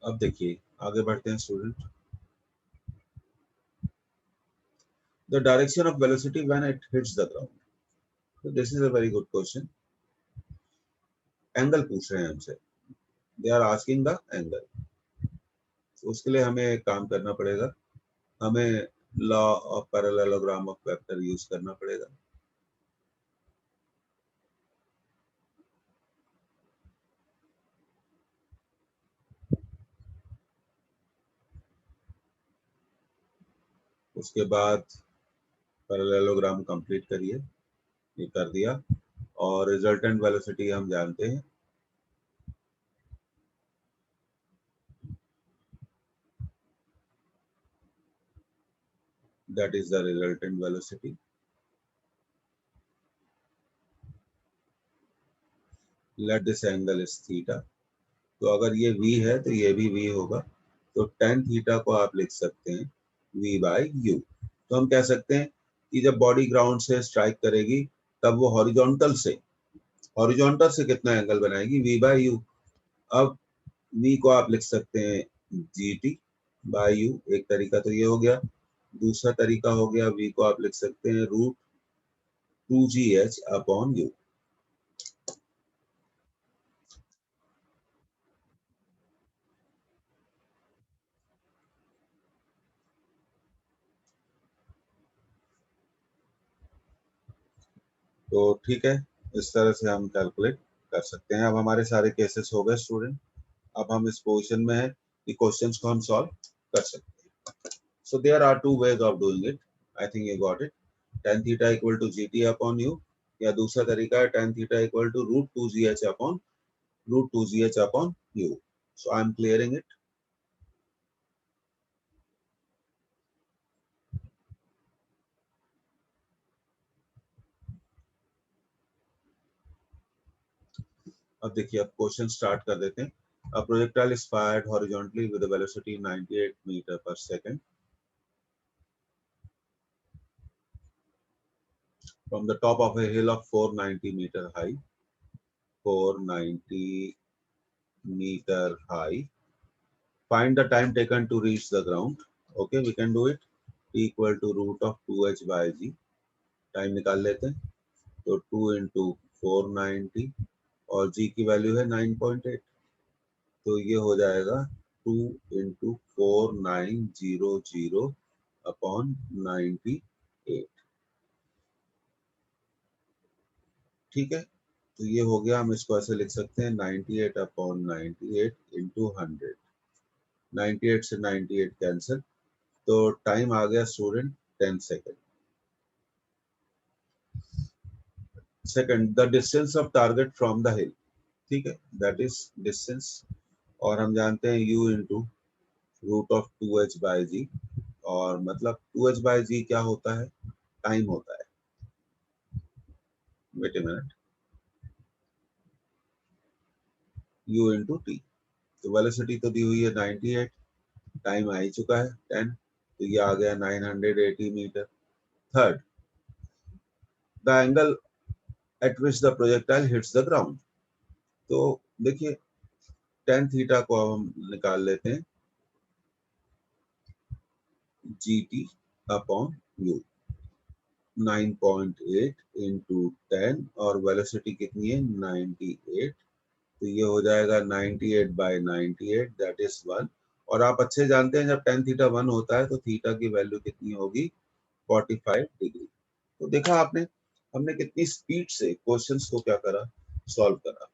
अब देखिए, आगे बढ़ते हैं student. The direction of velocity when it hits the ground. तो this is a very good question. Angle पूछ रहे हैं हमसे, they are asking the angle. तो उसके लिए हमें एक काम करना पड़ेगा, हमें law of parallelogram of vector use करना पड़ेगा। उसके बाद पैरेललोग्राम कंप्लीट करिए, ये कर दिया, और रिजल्टेंट वेलोसिटी हम जानते हैं, that is the resultant velocity। let this angle is theta। तो अगर ये v है तो ये भी v होगा, तो tan थीटा को आप लिख सकते हैं v बाई u। तो हम कह सकते हैं कि जब बॉडी ग्राउंड से स्ट्राइक करेगी तब वो हॉरिजॉन्टल से कितना एंगल बनाएगी, v बाई u। अब v को आप लिख सकते हैं gt बाई u, एक तरीका तो ये हो गया। दूसरा तरीका हो गया, v को आप लिख सकते हैं रूट 2gh अपॉन u। तो ठीक है, इस तरह से हम कैलकुलेट कर सकते हैं। अब हमारे सारे केसेस हो गए स्टूडेंट। अब हम इस पोजीशन में है कि क्वेश्चंस को हम सॉल्व कर सकते हैं। So there are two ways of doing it, I think you got it. tan theta equal to gt upon u, या दूसरा तरीका है tan theta equal to root two g h upon u। So I am clearing it. अब देखिए, अब question start कर देते हैं। A projectile is fired horizontally with a velocity 98 meter per second from the top of a hill of 490 meter high, 490 meter high. Find the time taken to reach the ground. Okay, we can do it. T equal to root of 2h by g. Time निकाल लेते हैं, तो 2 into 490 और g की value है 9.8, तो ये हो जाएगा 2 इंटू 4900 अपॉन 98। ठीक है, तो ये हो गया। हम इसको ऐसे लिख सकते हैं 98 अपॉन 98 इंटू 100। 98 से 98 कैंसिल, तो टाइम आ गया student 10 second. Second, the distance of target from the हिल। ठीक है, दैट इज डिस्टेंस, और हम जानते हैं u into root of 2h by G, और मतलब 2h बाई जी क्या होता है, टाइम होता है। Wait a minute, u into t. तो वेलोसिटी तो दी हुई है 98, टाइम आ ही चुका है 10, तो ये आ गया 980 metre. Third, the angle at which the projectile hits the ground. तो देखिए, tan थीटा को हम निकाल लेते हैं gt अपॉन u। 9.8 इंटू 10, और वेलोसिटी कितनी है 98, तो ये हो जाएगा 98 बाई 98, दैट इज 1। और आप अच्छे जानते हैं जब tan थीटा 1 होता है तो थीटा की वैल्यू कितनी होगी, 45 डिग्री। तो देखा आपने, हमने कितनी स्पीड से क्वेश्चंस को क्या करा, सॉल्व करा।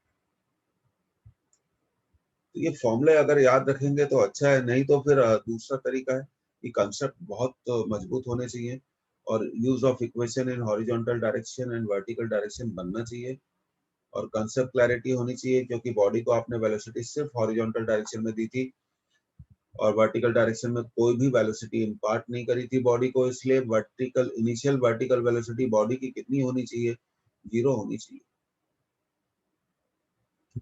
तो ये फॉर्मूले अगर याद रखेंगे तो अच्छा है, नहीं तो फिर दूसरा तरीका है ये कंसेप्ट बहुत मजबूत होने चाहिए और use of equation in horizontal direction and vertical direction बनना चाहिए और कंसेप्ट क्लैरिटी होनी चाहिए, क्योंकि बॉडी को आपने वेलोसिटी सिर्फ हॉरिजॉन्टल डायरेक्शन में दी थी और वर्टिकल डायरेक्शन में कोई भी वेलोसिटी इम्पार्ट नहीं करी थी बॉडी को, इसलिए vertical initial vertical velocity body की कितनी होनी चाहिए, 0 होनी चाहिए।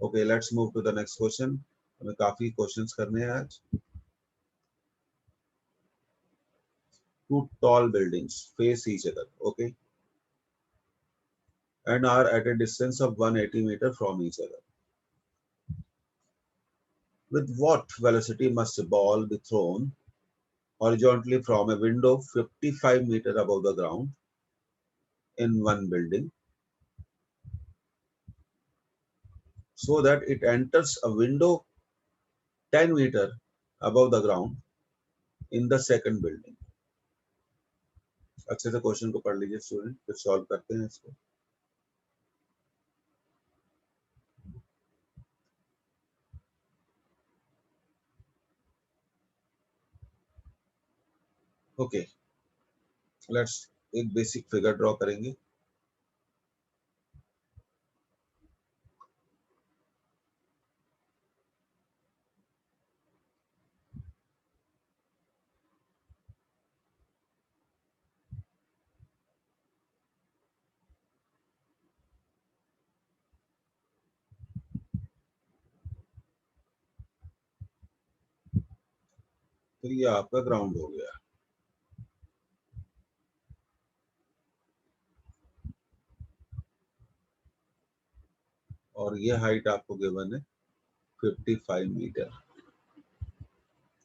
Okay, let's move to the next question. हमें काफी क्वेश्चंस करने हैं आज। Two tall buildings face each other, okay, and are at a distance of 180 meters from each other. With what velocity must a ball be thrown horizontally from a window 55 meters above the ground in one building so that it enters a window 10 meters above the ground in the second building? अच्छे से question को पढ़ लीजिए student, फिर solve करते हैं इसको। Okay, let's एक बेसिक फिगर ड्रॉ करेंगे। तो ये आपका ग्राउंड हो गया और ये हाइट आपको गिवन है 55 metre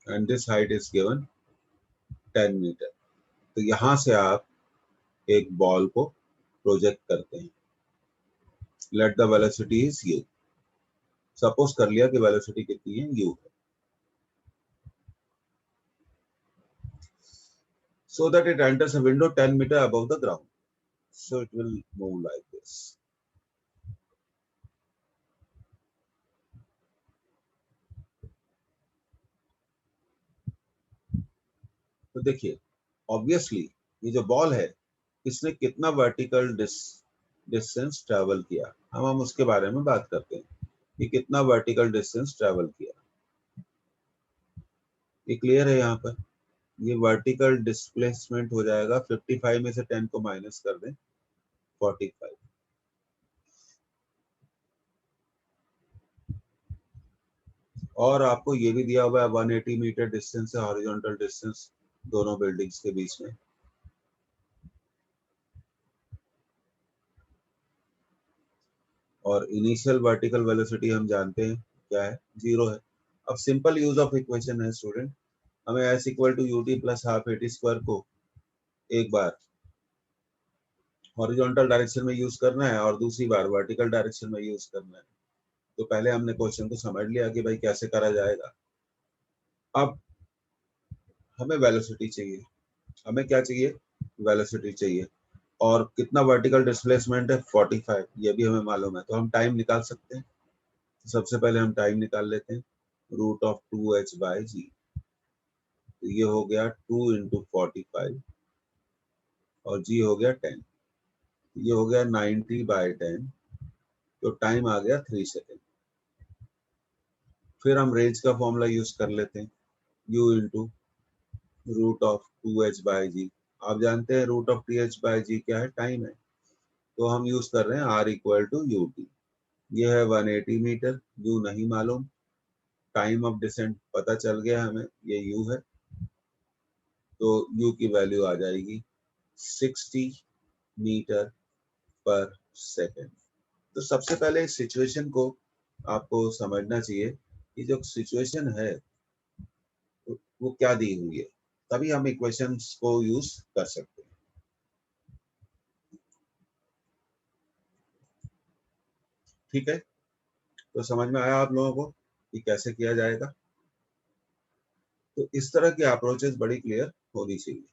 and this height is given 10 metre. तो यहां से आप एक बॉल को प्रोजेक्ट करते हैं। Let the velocity is you. Suppose कर लिया कि वेलोसिटी कितनी है, यू है, so that it enters a window 10 meter above the ground, so it will move like this। तो देखिए, ऑब्वियसली ये जो बॉल है इसने कितना वर्टिकल डिस्टेंस ट्रेवल किया, हम उसके बारे में बात करते हैं कि कितना वर्टिकल डिस्टेंस ट्रेवल किया। ये क्लियर है? यहाँ पर ये वर्टिकल डिस्प्लेसमेंट हो जाएगा 55 में से 10 को माइनस कर दें 45। और आपको ये भी दिया हुआ है 180 मीटर डिस्टेंस है हॉरिजॉन्टल डिस्टेंस दोनों बिल्डिंग्स के बीच में। और इनिशियल वर्टिकल वेलोसिटी हम जानते हैं क्या है, 0 है। अब सिंपल यूज ऑफ इक्वेशन है स्टूडेंट, हमें s equal to u t plus half a t square को एक बार हॉरिजॉन्टल डायरेक्शन में यूज करना है और दूसरी बार वर्टिकल डायरेक्शन में यूज करना है। तो पहले हमने क्वेश्चन को समझ लिया कि भाई कैसे करा जाएगा। अब हमें वेलोसिटी चाहिए, हमें क्या चाहिए, वेलोसिटी चाहिए, और कितना वर्टिकल डिस्प्लेसमेंट है 45, ये भी हमें मालूम है। तो हम टाइम निकाल सकते हैं। तो सबसे पहले हम टाइम निकाल लेते हैं, रूट ऑफ 2h/g। तो ये हो गया 2 × 45 और g हो गया 10, ये हो गया 90/10। तो टाइम आ गया 3 सेकेंड। फिर हम रेंज का फॉर्मूला यूज कर लेते हैं, u × रूट ऑफ 2h/g। आप जानते हैं रूट ऑफ 2h/g क्या है, टाइम है। तो हम यूज कर रहे हैं r equal to u t. ये है 180 मीटर, u नहीं मालूम, टाइम ऑफ डिसेंट पता चल गया हमें, ये u है। तो u की वैल्यू आ जाएगी 60 मीटर पर सेकेंड। तो सबसे पहले इस सिचुएशन को आपको समझना चाहिए कि जो सिचुएशन है वो क्या दी हुई है, तभी हम इक्वेशंस को यूज कर सकते हैं। ठीक है, तो समझ में आया आप लोगों को कि कैसे किया जाएगा? तो इस तरह की अप्रोचेस बड़ी क्लियर होनी चाहिए।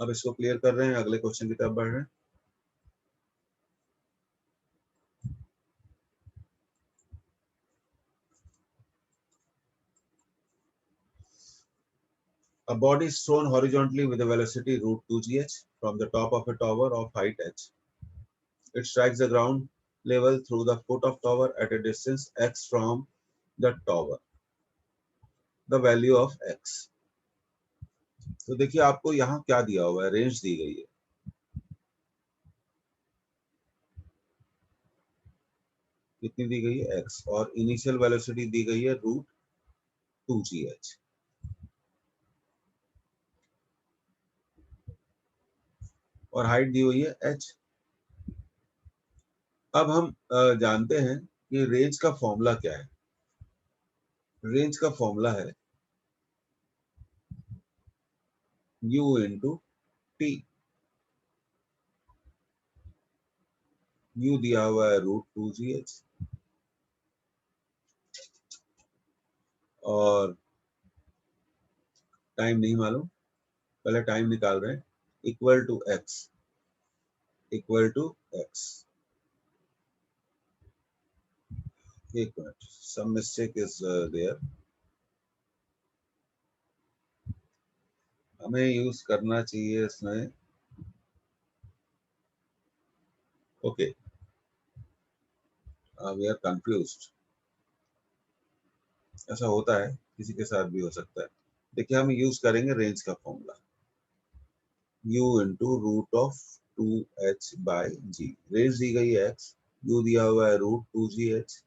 अब इसको क्लियर कर रहे हैं, अगले क्वेश्चन की तरफ बढ़ रहे हैं। A body is thrown horizontally with a velocity root 2gh from the top of a tower of height h. It strikes the ground level through the foot of tower at a distance x from the tower. The value of x. तो देखिए आपको यहाँ क्या दिया हुआ है, range दी गई है, कितनी दी गई है x, और इनिशियल वेलोसिटी दी गई है रूट 2gh, और हाइट दी हुई है h। अब हम जानते हैं कि रेंज का फॉर्मूला क्या है। रेंज का फॉर्मूला है u इंटू टी। u दिया हुआ है रूट 2gh और टाइम नहीं मालूम, पहले टाइम निकाल रहे हैं, equal to x, equal to x। एक मिनट, सम मिस्टेक इज देयर, हमें यूज करना चाहिए इसमें, ओके वी आर कंफ्यूज्ड, ऐसा होता है, किसी के साथ भी हो सकता है। देखिए हम यूज करेंगे रेंज का formula, u into root of 2h by G. Range दी गई है x, u दिया हुआ है रूट 2gh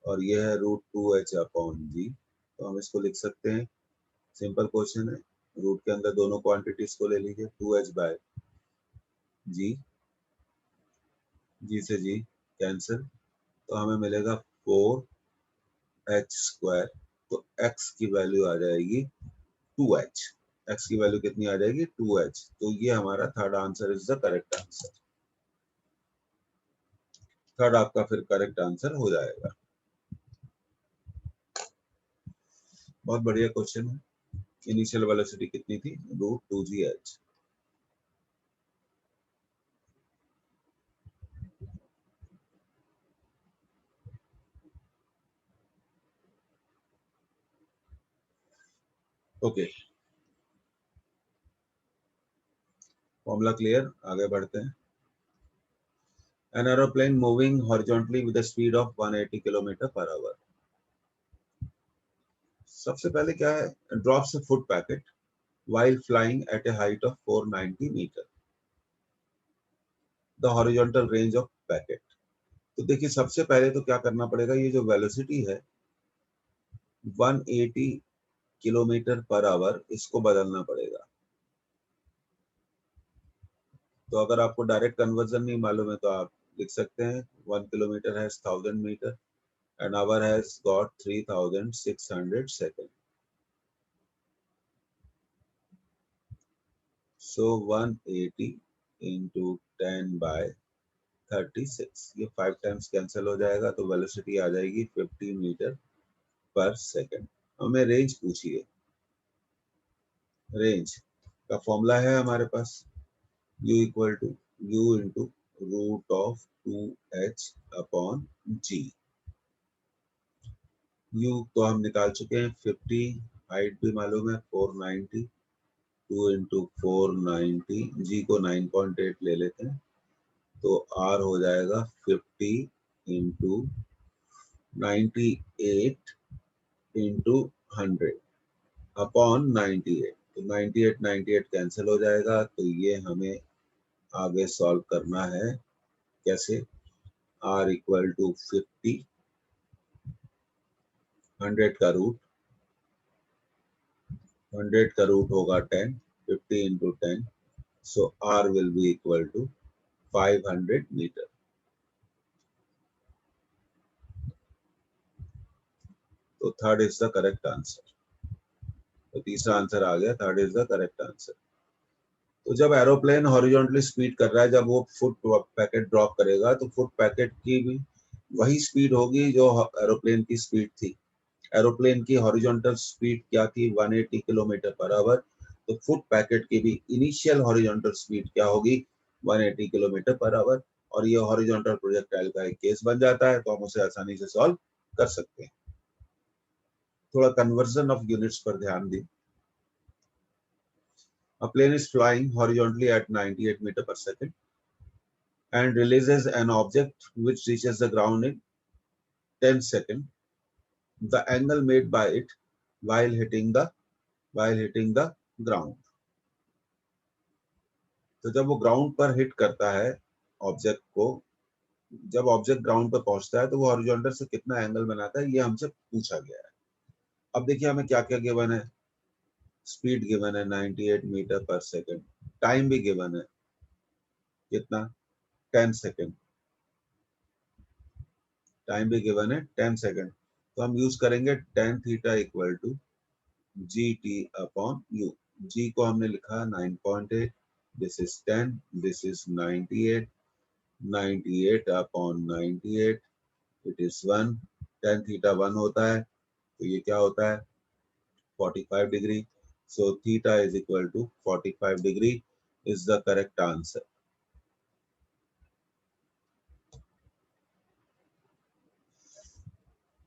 और यह है रूट 2h अपॉन जी। तो हम इसको लिख सकते हैं, सिंपल क्वेश्चन है, रूट के अंदर दोनों क्वांटिटीज को ले लीजिए, 2h बाय जी, जी से जी कैंसिल, तो हमें मिलेगा 4h स्क्वायर। तो x की वैल्यू आ जाएगी 2h, x की वैल्यू कितनी आ जाएगी 2h। तो ये हमारा third answer is the correct answer, third आपका फिर करेक्ट आंसर हो जाएगा। बहुत बढ़िया क्वेश्चन है। इनिशियल वेलोसिटी कितनी थी, root 2gh। Okay, formula clear, आगे बढ़ते हैं। An aeroplane moving horizontally with a speed of 180 km/h. सबसे पहले क्या है, drops a food packet while flying at a height of 490 meter. The horizontal range of packet. तो देखिए सबसे पहले तो क्या करना पड़ेगा, ये जो वेलोसिटी है 180 km/h, इसको बदलना पड़ेगा। तो अगर आपको डायरेक्ट कन्वर्जन नहीं मालूम है तो आप लिख सकते हैं 1 kilometre has 1000 metre and hour has got 3600 second. So 180 into 10 by 36, ये 5 टाइम्स कैंसिल हो जाएगा, तो वेलोसिटी आ जाएगी 50 मीटर पर सेकंड। हमें रेंज पूछिए, रेंज का फॉर्मूला है हमारे पास u equal to u into root of 2h upon g. u तो हम निकाल चुके हैं 50, हाइट भी मालूम है 490, 2 इंटू 490, जी को 9.8 ले लेते हैं, तो r हो जाएगा 50 इंटू 98 इंटू 100 अपॉन 98। तो 98 कैंसिल हो जाएगा, तो ये हमें आगे सॉल्व करना है। कैसे, r इक्वल टू 50, 100 का रूट, 100 का रूट होगा 10, 50 into 10, so r will be equal to 500 metre. तो third is the correct answer. तो तीसरा आंसर आ गया, third is the correct answer. तो जब एरोप्लेन हॉरिजॉन्टली स्पीड कर रहा है, जब वो फुट पैकेट ड्रॉप करेगा तो फुट पैकेट की भी वही स्पीड होगी जो एरोप्लेन की स्पीड थी। एरोप्लेन की हॉरिजॉन्टल स्पीड क्या थी, 180 km/h। तो फुट पैकेट की भी इनिशियल हॉरिजॉन्टल स्पीड क्या होगी, 180 km/h। और ये हॉरिजॉन्टल प्रोजेक्टाइल का एक केस बन जाता है, तो हम उसे आसानी से सॉल्व कर सकते हैं। थोड़ा कन्वर्जन ऑफ यूनिट्स पर ध्यान दें। A plane is flying horizontally at 98 meter per second and releases an object which reaches the ground in 10 seconds. The angle made by it while hitting the ground. तो जब वो ground पर hit करता है object को, जब object ground पर पहुंचता है तो वो हॉरिजॉन्टल से कितना एंगल बनाता है, ये हमसे पूछा गया है। अब देखिए हमें क्या क्या गिवन है। स्पीड गिवन है 98 मीटर पर सेकंड, टाइम भी गिवन है कितना 10 सेकंड, टाइम भी गिवन है 10 सेकंड। तो हम यूज करेंगे tan theta equal to gt upon u। g को हमने लिखा 9.8, this is 10, this is 98, 98 upon 98, it is 1। tan theta 1 होता है तो ये क्या होता है 45 degree. So theta is equal to 45 degree is the correct answer.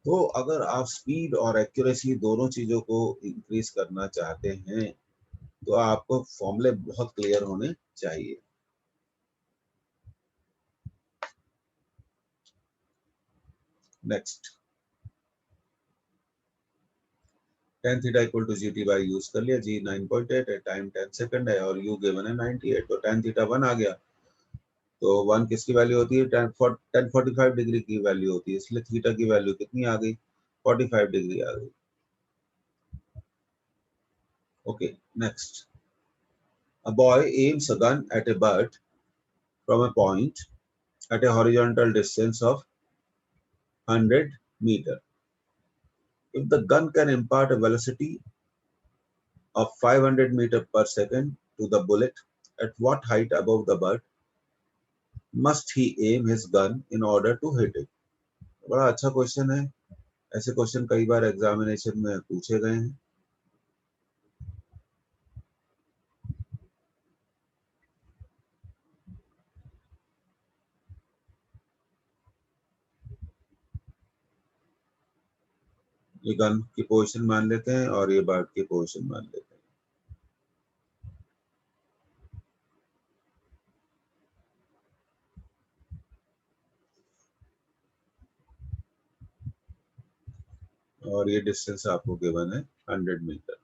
तो अगर आप स्पीड और एक्यूरेसी दोनों चीजों को इंक्रीज करना चाहते हैं तो आपको फॉर्मूले बहुत क्लियर होने चाहिए। Next, tan theta equal to gt by use कर लिया, g 9.8 है, टाइम 10 सेकंड है और u गिवन है 98, तो tan थीटा 1 आ गया। तो 1 किसकी वैल्यू होती है tan 45 डिग्री की वैल्यू होती है, इसलिए थीटा की वैल्यू कितनी आ गई 45 डिग्री आ गई। Okay next, a boy aims a gun at a bird from a point at a horizontal distance of 100 meter. If the gun can impart a velocity of 500 meter per second to the bullet, at what height above the bird must he aim his gun in order to hit it? बड़ा अच्छा question है, ऐसे question कई बार examination में पूछे गए हैं। ये गन की पोजीशन मान लेते हैं और ये बर्ड की पोजीशन मान लेते हैं। और ये डिस्टेंस आपको गिवन है 100 मीटर।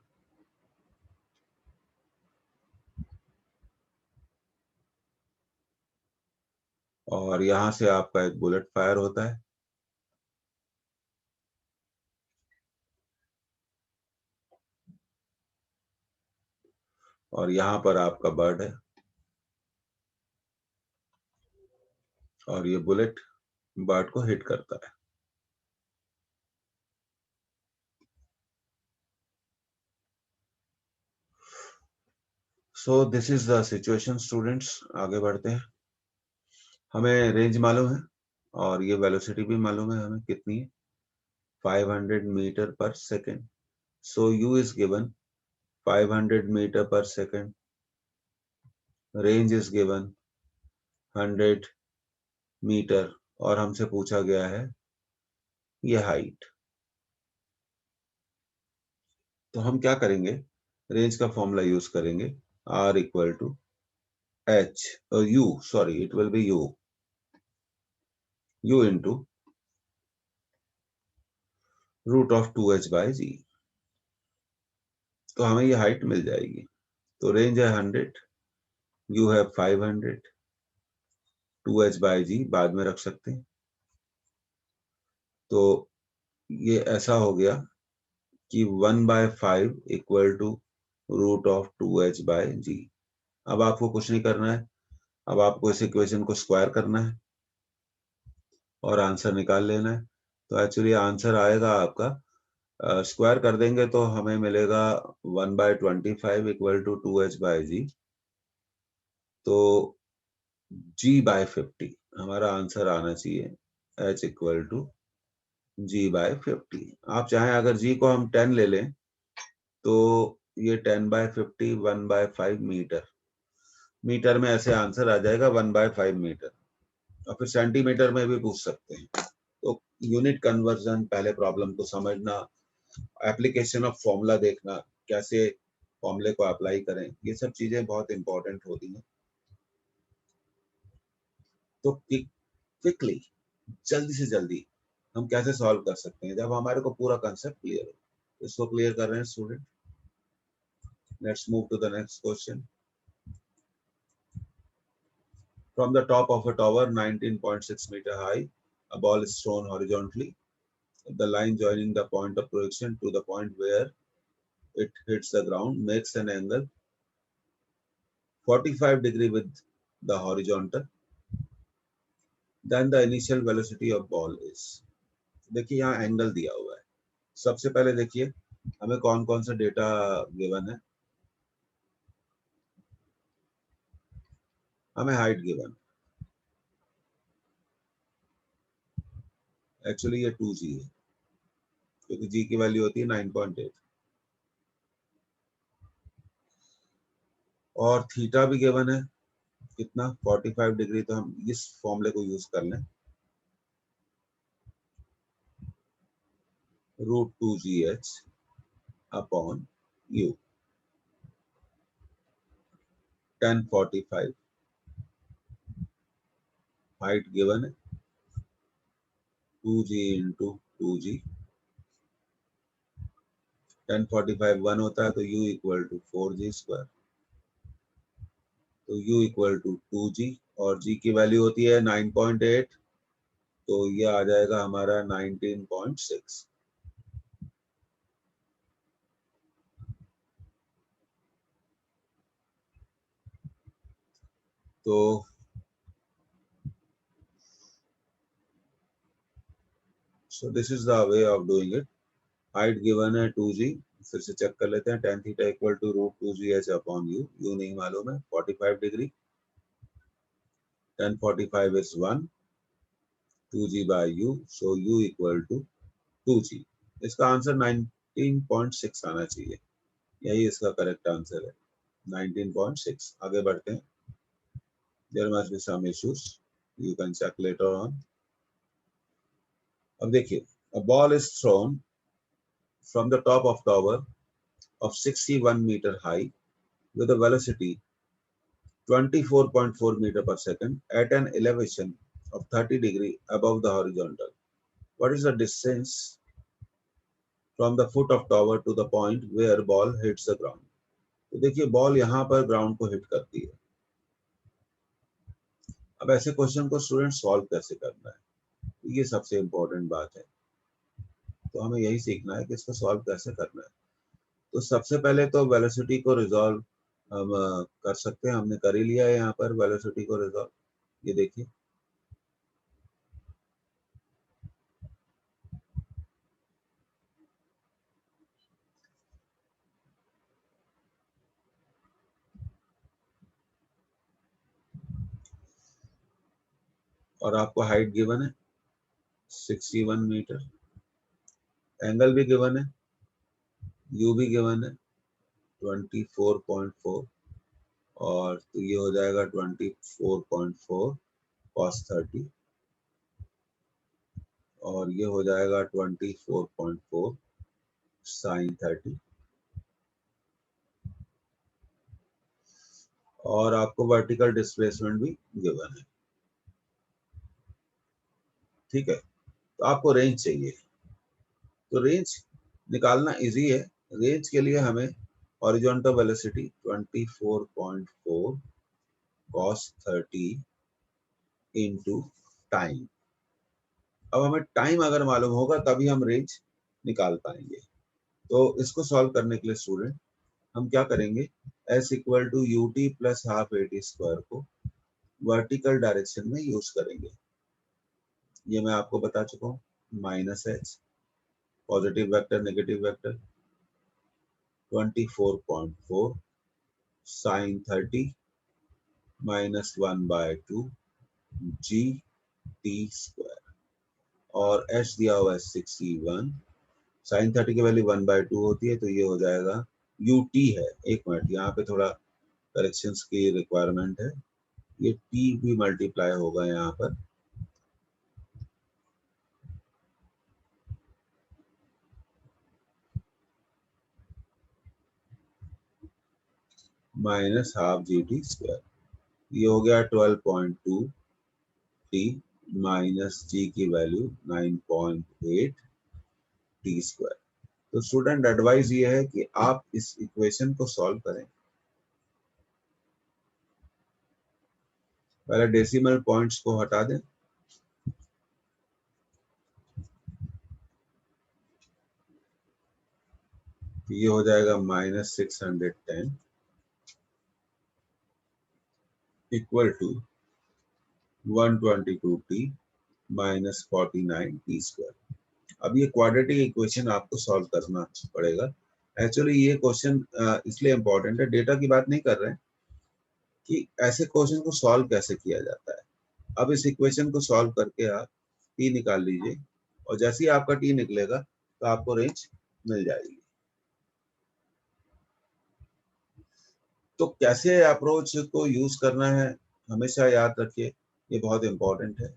और यहां से आपका एक बुलेट फायर होता है और यहाँ पर आपका बर्ड है और ये बुलेट बर्ड को हिट करता है। So this is the situation students. आगे बढ़ते हैं। हमें रेंज मालूम है और ये वेलोसिटी भी मालूम है हमें कितनी है 500 metre per second. So u is given 500 metre per second, range is given 100 metre और हमसे पूछा गया है ये हाइट। तो हम क्या करेंगे, रेंज का फॉर्मूला यूज करेंगे r equal to h u, sorry it will be u into root of 2h by g. तो हमें ये हाइट मिल जाएगी। तो रेंज है 100, u है 500, 2h बाई जी बाद में रख सकते हैं। तो ये ऐसा हो गया कि 1/5 equal to root of 2h by g. अब आपको कुछ नहीं करना है, अब आपको इस इक्वेशन को स्क्वायर करना है और आंसर निकाल लेना है। तो एक्चुअली आंसर आएगा आपका, स्क्वायर कर देंगे तो हमें मिलेगा 1/25 equal to 2h by g. तो g/50 हमारा आंसर आना चाहिए h इक्वल टू g/50। आप चाहें अगर g को हम 10 ले लें तो ये 10/50 1/5 मीटर, मीटर में ऐसे आंसर आ जाएगा 1/5 मीटर। और फिर सेंटीमीटर में भी पूछ सकते हैं। तो यूनिट कन्वर्जन, पहले प्रॉब्लम को समझना, एप्लीकेशन ऑफ फॉर्मूला देखना कैसे फॉर्मूले को अप्लाई करें, ये सब चीजें बहुत इंपॉर्टेंट होती हैं। तो क्विकली, जल्दी से जल्दी हम कैसे सॉल्व कर सकते हैं जब हमारे को पूरा कंसेप्ट क्लियर हो। इसको क्लियर कर रहे हैं student. Let's move to the next question. From the top of a tower 19.6 meter high, a ball is thrown horizontally. The line joining the point of projection to the point where it hits the ground makes an angle 45 degree with the horizontal. Then the initial velocity of ball is. देखिए यहाँ angle दिया हुआ है। सबसे पहले देखिए हमें कौन कौन सा डेटा गिवन है। हमें हाइट गिवन, एक्चुअली ये 2g है क्योंकि g की वैल्यू होती है 9.8 और थीटा भी गिवन है कितना 45 डिग्री। तो हम इस फॉर्मूले को यूज कर लें, √2gh upon u 1045 height given है 2g इंटू 2g 1045 1 होता है तो u equal to 4g square. तो u इक्वल टू 2g और g की वैल्यू होती है 9.8 तो ये आ जाएगा हमारा 19.6। तो so this is the way of doing it। Height given है 2g, फिर से चेक कर लेते हैं। tan theta equal to √2gh upon u, u नहीं मालूम है 45 डिग्री। 1045 is 1, 2g by u, so u equal to 2g। इसका आंसर 19.6 आना चाहिए, यही इसका करेक्ट आंसर है 19.6। आगे बढ़ते हैं। There must be some issues, you can check later on। अब देखिए, a ball is thrown from the top of tower of 61 meter high with a velocity 24.4 meter per second at an elevation of 30 degree above the horizontal. What is the distance from the foot of tower to the point where ball hits the ground? तो देखिए ball यहाँ पर ground को hit करती है। अब ऐसे question को स्टूडेंट सॉल्व कैसे करना है, ये सबसे इंपॉर्टेंट बात है। तो हमें यही सीखना है कि इसको सॉल्व कैसे करना है। तो सबसे पहले तो वेलोसिटी को रिजॉल्व हम कर सकते हैं। हमने कर ही लिया है यहाँ पर वेलोसिटी को रिजॉल्व। ये देखिए और आपको हाइट गिवन है 61 मीटर, एंगल भी गिवन है, यू भी गिवन है 24.4 और तो ये हो जाएगा 24.4 cos 30 और ये हो जाएगा 24.4 sin 30 और आपको वर्टिकल डिस्प्लेसमेंट भी गिवन है। ठीक है, तो आपको रेंज चाहिए। तो रेंज निकालना इजी है। रेंज के लिए हमें horizontal velocity 24.4 cos 30 into time. अब हमें टाइम अगर मालूम होगा तभी हम रेंज निकाल पाएंगे। तो इसको सॉल्व करने के लिए स्टूडेंट हम क्या करेंगे, s equal to u t plus half a t square को वर्टिकल डायरेक्शन में यूज करेंगे। ये मैं आपको बता चुका हूँ, minus h positive vector negative vector 24.4 sine 30 minus 1/2 g t square और एच दिया हुआ है 61। साइन 30 की वैल्यू 1/2 होती है तो ये हो जाएगा यू टी है। एक मिनट, यहाँ पे थोड़ा करेक्शंस की रिक्वायरमेंट है। ये टी भी मल्टीप्लाई होगा यहाँ पर, माइनस हाफ जी टी स्क्वायर। ये हो गया 12.2 टी माइनस जी की वैल्यू 9.8 टी स्क्वायर। तो स्टूडेंट एडवाइस ये है कि आप इस इक्वेशन को सॉल्व करें। पहले डेसिमल पॉइंट्स को हटा दें। ये हो जाएगा -610 equal to 122 t minus 49 t square. अब ये क्वाड्रेटिक इक्वेशन आपको सॉल्व करना पड़ेगा। एक्चुअली ये क्वेश्चन इसलिए इंपॉर्टेंट है, डेटा की बात नहीं कर रहे हैं कि ऐसे क्वेश्चन को सॉल्व कैसे किया जाता है। अब इस इक्वेशन को सॉल्व करके आप टी निकाल लीजिए और जैसे ही आपका टी निकलेगा तो आपको रेंज मिल जाएगी। तो कैसे अप्रोच को यूज करना है हमेशा याद रखिए, ये बहुत इंपॉर्टेंट है।